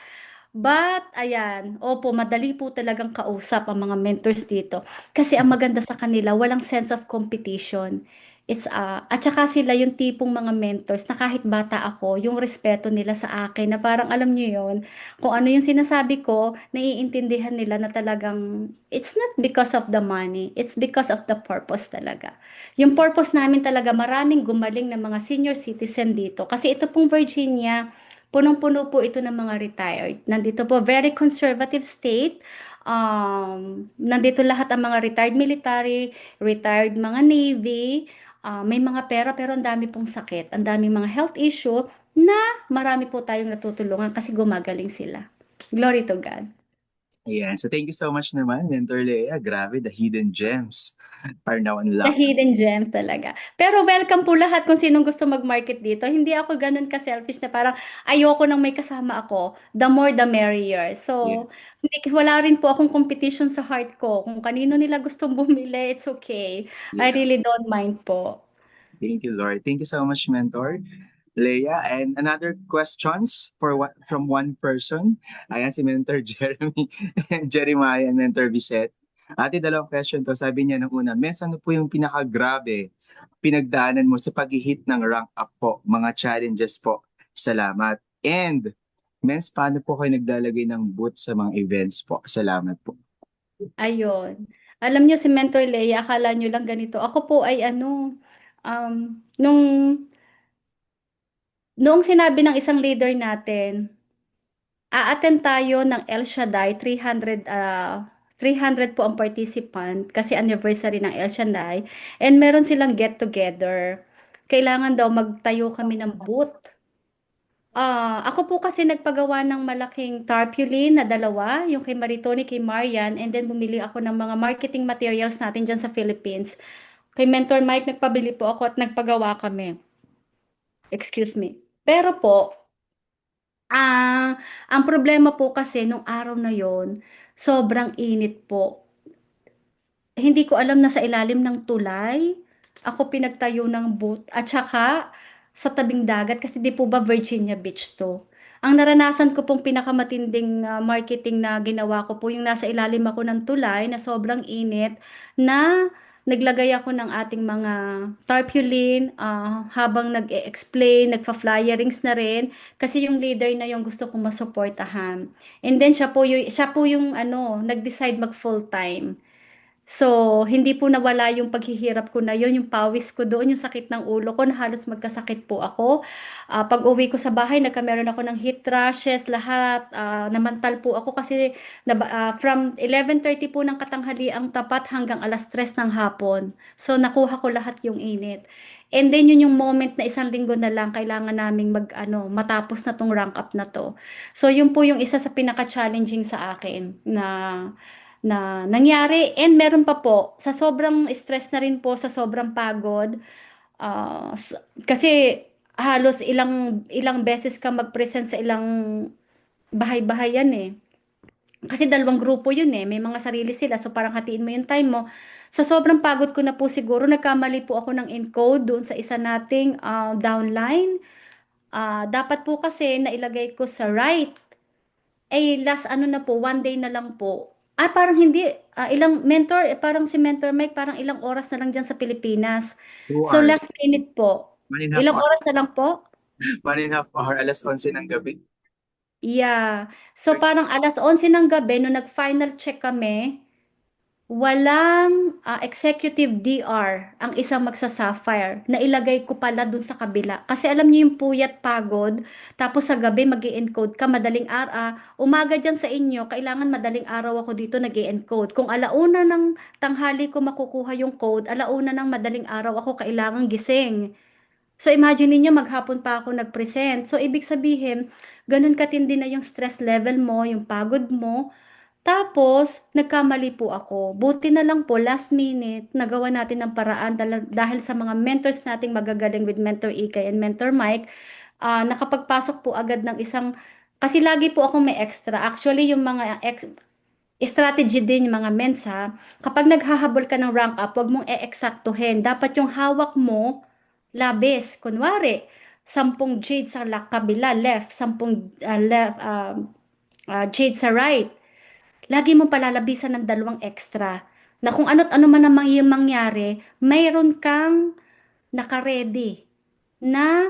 But, ayan, opo, madali po talagang kausap ang mga mentors dito. Kasi ang maganda sa kanila, walang sense of competition. At saka sila yung tipong mga mentors na kahit bata ako, yung respeto nila sa akin, na parang alam nyo yon, kung ano yung sinasabi ko, naiintindihan nila na talagang, it's not because of the money, it's because of the purpose talaga. Yung purpose namin talaga, maraming gumaling na mga senior citizen dito. Kasi ito pong Virginia, punong-puno po ito ng mga retired. Nandito po, very conservative state. Nandito lahat ang mga retired military, retired mga navy, may mga pera pero ang dami pong sakit, ang daming mga health issue na marami po tayong natutulungan kasi gumagaling sila. Glory to God.
Ayan. So thank you so much naman, Mentor Leia. Grabe, the hidden gems are now
The
unlocked.
hidden gem talaga. Pero welcome po lahat kung sinong gusto mag-market dito. Hindi ako ganun ka-selfish na parang ayoko nang may kasama ako. The more the merrier.
Yeah.
So, wala rin po akong competition sa heart ko. Kung kanino nila gustong bumili, it's okay. I
Yeah.
really don't mind po.
Thank you, Lord. Thank you so much, Mentor Leia. And another questions from one person. Ayan si Mentor Jeremy, Jeremiah and Mentor Vicet. Ate, dalawang question to. Sabi niya nung una, Mens, ano po yung pinakagrabe pinagdaanan mo sa pag-hit ng rank up po? Mga challenges po. Salamat. And, Mens, paano po kayo naglalagay ng booth sa mga events po? Salamat po.
Ayun. Alam niyo si Mentor Leia, akala niyo lang ganito. Ako po ay ano, um, nung, noong sinabi ng isang leader natin, a-attend tayo ng El Shaddai, 300 po ang participant kasi anniversary ng El Shaddai. And meron silang get together. Kailangan daw magtayo kami ng booth. Ako po kasi nagpagawa ng malaking tarpaulin na dalawa, yung kay Maritoni, kay Marian, and then bumili ako ng mga marketing materials natin dyan sa Philippines. Kay Mentor Mike, nagpabili po ako at nagpagawa kami. Excuse me. Pero po, ang problema po kasi nung araw na yon, sobrang init po. Hindi ko alam na sa ilalim ng tulay, ako pinagtayo ng boat at saka sa tabing dagat kasi di po ba Virginia Beach to. Ang naranasan ko pong pinakamatinding marketing na ginawa ko po yung nasa ilalim ako ng tulay na sobrang init na naglagay ako ng ating mga tarpaulin habang nag-e-explain, nagfa-flyerings na rin kasi yung leader na yung gusto kong masuportahan. And then siya po yung ano, nag-decide mag full-time. So, hindi po nawala yung paghihirap ko na yun, yung pawis ko doon, yung sakit ng ulo ko, na halos magkasakit po ako. Pag-uwi ko sa bahay, nagkameron ako ng heat rashes, lahat. Namantal po ako kasi from 11:30 po ng katanghali ang tapat hanggang 3:00 ng hapon. So, nakuha ko lahat yung init. And then, yun yung moment na isang linggo na lang, kailangan naming matapos na tong rank up na to. So, yun po yung isa sa pinaka-challenging sa akin na nangyari. And meron pa po, sa sobrang stress na rin po, sa sobrang pagod, kasi halos ilang ilang beses ka mag-present sa ilang bahay-bahay yan eh. Kasi dalawang grupo yun eh, may mga sarili sila, so parang hatiin mo yung time mo. Sa sobrang pagod ko na po siguro, nagkamali po ako ng encode doon sa isa nating downline. Dapat po kasi nailagay ko sa right. Last ano na po, one day na lang po. Parang hindi. Ilang mentor, parang si Mentor Mike, parang ilang oras na lang dyan sa Pilipinas.
2
So
hours.
last minute po.
1.5
Ilang
hour.
oras na lang po?
1.5 hour, 11:00 ng gabi.
Yeah. So parang 11:00 ng gabi, nung nag-final check kami, walang executive DR ang isang magsa-sapphire na ilagay ko pala dun sa kabila. Kasi alam niyo yung puyat pagod, tapos sa gabi mag encode ka, madaling araw. Umaga dyan sa inyo, kailangan madaling araw ako dito nag encode. Kung alauna ng tanghali ko makukuha yung code, alauna ng madaling araw ako kailangan gising. So imagine niyo maghapon pa ako nag-present. So ibig sabihin, ganun katindi na yung stress level mo, yung pagod mo. Tapos, nagkamali po ako. Buti na lang po, last minute, nagawa natin ng paraan dahil sa mga mentors nating magagaling with Mentor Ikay and Mentor Mike, nakapagpasok po agad ng isang, kasi lagi po ako may extra. Actually, yung mga strategy din yung mga mensa, kapag naghahabol ka ng rank up, wag mong e-eksaktuhin. Dapat yung hawak mo, labis. Kunwari, 10 jade sa kabila, left, 10 jade sa right. Lagi mo palalabisan ng 2 extra. Na kung ano't ano man ang mangyari, mayroon kang naka-ready na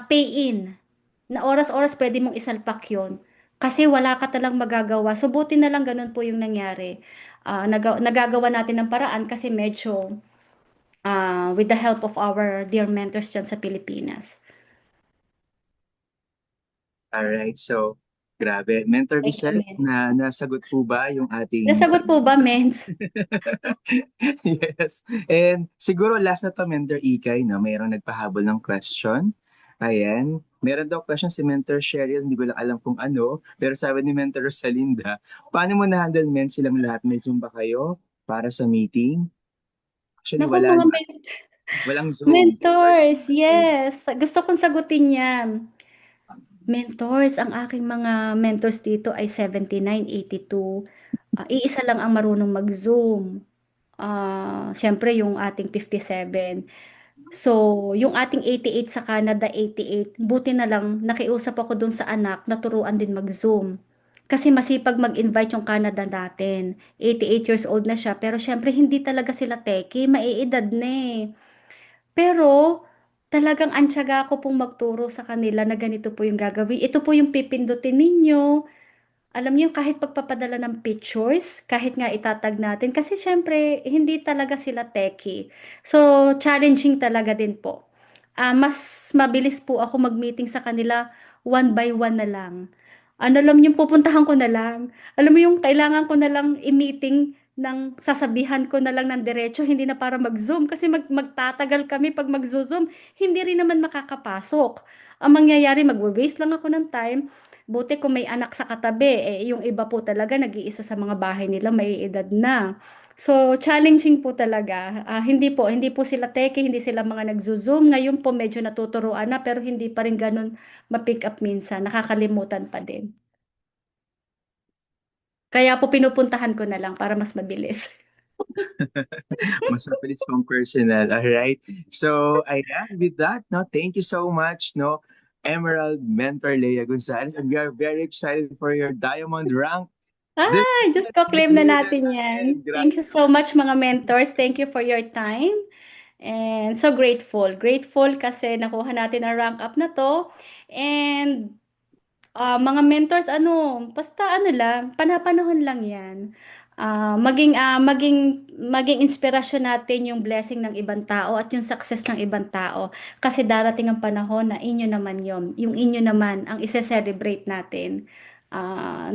pay-in, na oras-oras pwede mong isalpak yon. Kasi wala ka talang magagawa. So, buti na lang ganun po yung nangyari. Nagagawa natin ng paraan kasi medyo with the help of our dear mentors dyan sa Pilipinas.
Alright, so grabe. Mentor
Thank you,
Vicet,
men.
na nasagot po ba yung ating
Nasagot po ba, Mens?
Yes. And siguro last na to, Mentor Ikay, no? Mayroong nagpahabol ng question. Ayan. Meron daw question si Mentor Cheryl, hindi ko lang alam kung ano. Pero sabi ni Mentor Rosalinda, paano mo na-handle silang lahat? May Zoom ba kayo para sa meeting? Actually,
Naku,
wala
mga
na. Walang Zoom.
mentors,
Personal Zoom.
yes. Gusto kong sagutin yan. Mentors, ang aking mga mentors dito ay 79, 82. Iisa lang ang marunong mag-Zoom. Siyempre yung ating 57. So, yung ating 88 sa Canada, 88, buti na lang nakiusap ako dun sa anak na turuan din mag-Zoom. Kasi masipag mag-invite yung Canada natin. 88 years old na siya, pero syempre hindi talaga sila techie, maiedad na eh. Pero talagang antyaga ako pong magturo sa kanila na ganito po yung gagawin. Ito po yung pipindutin ninyo. Alam niyo, kahit pagpapadala ng pictures, kahit nga itatag natin, kasi syempre, hindi talaga sila techie. So, challenging talaga din po. Mas mabilis po ako mag-meeting sa kanila, one by one na lang. Ano alam niyo, pupuntahan ko na lang. Alam mo yung kailangan ko na lang i-meeting ng sasabihan ko na lang ng diretso, hindi na para mag-Zoom. Kasi magtatagal kami pag mag-Zoom, hindi rin naman makakapasok. Ang mangyayari, mag-waste lang ako ng time. Buti kung may anak sa katabi, yung iba po talaga nag-iisa sa mga bahay nila, may edad na. So, challenging po talaga. Hindi po sila teke, hindi sila mga nagzo-zoom. Ngayon po medyo natuturuan na, pero hindi pa rin ganun ma-pick up minsan. Nakakalimutan pa din. Kaya po pinupuntahan ko na lang para mas mabilis.
Mas mabilis pang personal. Alright. So, ayan, with that, no, thank you so much, no, Emerald Mentor Leia Gonzalez. And we are very excited for your diamond rank.
Diyos ko, claim na
Binigilan
natin yan.
natin.
Thank
Grabe.
you so much mga mentors. Thank you for your time. And so grateful. Grateful kasi nakuha natin ang rank up na to. And mga mentors, basta ano lang, panapanahon lang yan. Maging inspirasyon natin yung blessing ng ibang tao at yung success ng ibang tao. Kasi darating ang panahon na inyo naman yun. Yung inyo naman ang ise-celebrate natin.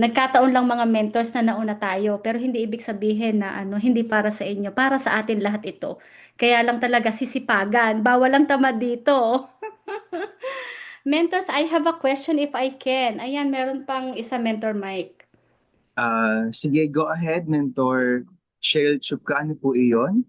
Nagkataon lang mga mentors na nauna tayo, pero hindi ibig sabihin na hindi para sa inyo, para sa atin lahat ito. Kaya lang talaga sisipagan, bawal ang tamad dito. Mentors, I have a question if I can. Ayan, meron pang isa mentor mic.
Sige, go ahead, Mentor Cheryl Chupka. Ano po iyon?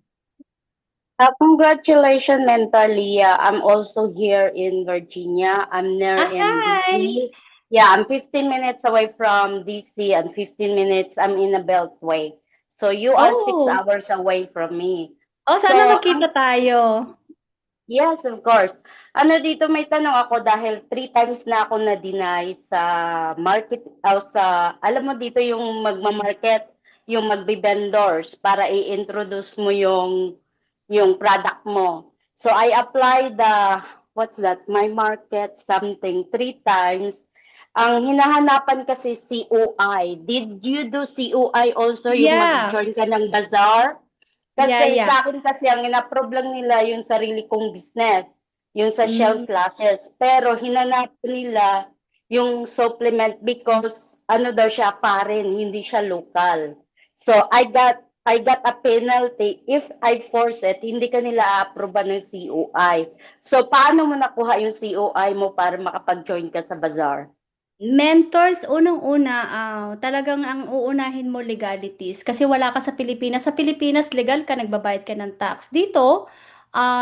Congratulations, Mentor Leah. I'm also here in Virginia. I'm near in
Hi!
DC. Yeah, I'm 15 minutes away from DC and 15 minutes I'm in a beltway. So you are six
Oh,
hours away from me.
sana
So
magkita tayo.
yes, of course. Dito may tanong ako dahil 3 times na ako na-deny sa market o sa alam mo dito yung magma-market, yung magbe-vendors para i-introduce mo yung product mo. So I applied the what's that? My market something 3 times. Ang hinahanapan kasi COI. Did you do COI also yung
Yeah,
mag-join ka ng bazaar?
yeah,
Kasi
yeah.
sa akin kasi ang ina-approve lang nila yung sarili kong business, yung sa shell
Mm,
slashes. Pero hinanap nila yung supplement because ano daw siya foreign, hindi siya local. So I got a penalty if I force it, hindi ka nila approve ng COI. So paano mo nakuha yung COI mo para makapag-join ka sa bazaar?
Mentors, unang-una, talagang ang uunahin mo legalities. Kasi wala ka sa Pilipinas. Sa Pilipinas, legal ka, nagbabayad ka ng tax. Dito,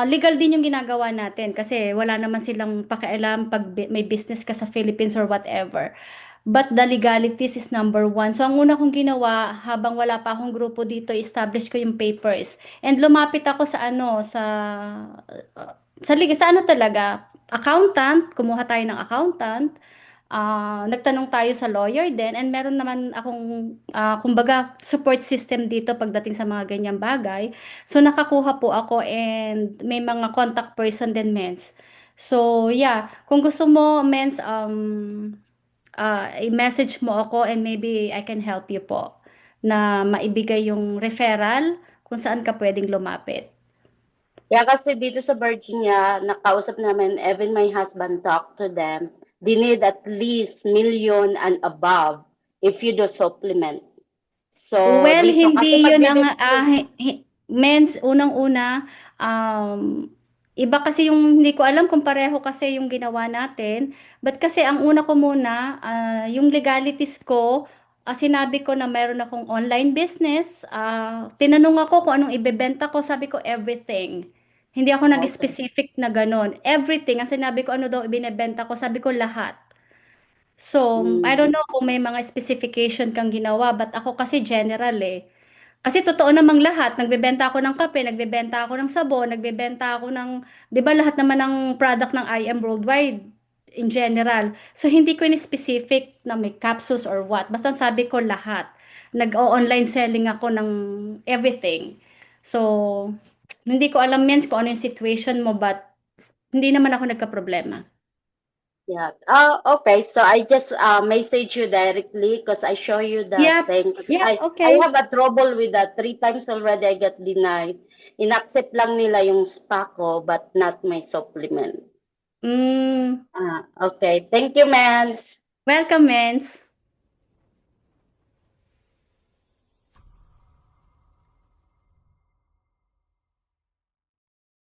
legal din yung ginagawa natin. Kasi wala naman silang pakialam pag may business ka sa Philippines or whatever. but the legalities is number one. So, ang una kong ginawa, habang wala pa akong grupo dito, establish ko yung papers. And lumapit ako sa sa ano talaga, accountant, kumuha tayo ng accountant. Nagtanong tayo sa lawyer din, and meron naman akong, kumbaga, support system dito pagdating sa mga ganyang bagay. So, nakakuha po ako, and may mga contact person din, Mens. So, yeah, kung gusto mo, Mens, i-message mo ako, and maybe I can help you po na maibigay yung referral kung saan ka pwedeng lumapit.
Yeah, kasi dito sa Virginia, nakausap namin, even my husband talked to them, they need at least million and above if you do supplement. So,
Well,
dito, kasi
hindi yun ang,
magbibigay,
Mens, unang-una, iba kasi yung, hindi ko alam kung pareho kasi yung ginawa natin, but kasi ang una ko muna, yung legalities ko, sinabi ko na meron akong online business, tinanong ako kung anong ibebenta ko, sabi ko everything. Hindi ako
okay.
nag-specific na ganun. Everything, ang sinabi ko ano daw ibinebenta ko, sabi ko lahat. So, I don't
Mm.
know kung may mga specification kang ginawa, but ako kasi general eh. Kasi totoo namang lahat, nagbebenta ako ng kape, nagbebenta ako ng sabon, nagbebenta ako ng, 'di ba lahat naman ng product ng IM Worldwide in general. So hindi ko ni specific na may capsules or what. Basta sabi ko lahat. Nag-online selling ako ng everything. So hindi ko alam Mens kung ano yung situation mo, but hindi naman ako nagka-problema.
Yeah. Okay. So I just message you directly because I show you the
Yep.
thing. 'Cause
Yep,
I
okay.
have a trouble with that. 3 times already I got denied. Inaccept lang nila yung spa ko, but not my supplement.
Mm,
Okay. Thank you, ma'am.
welcome, Mens.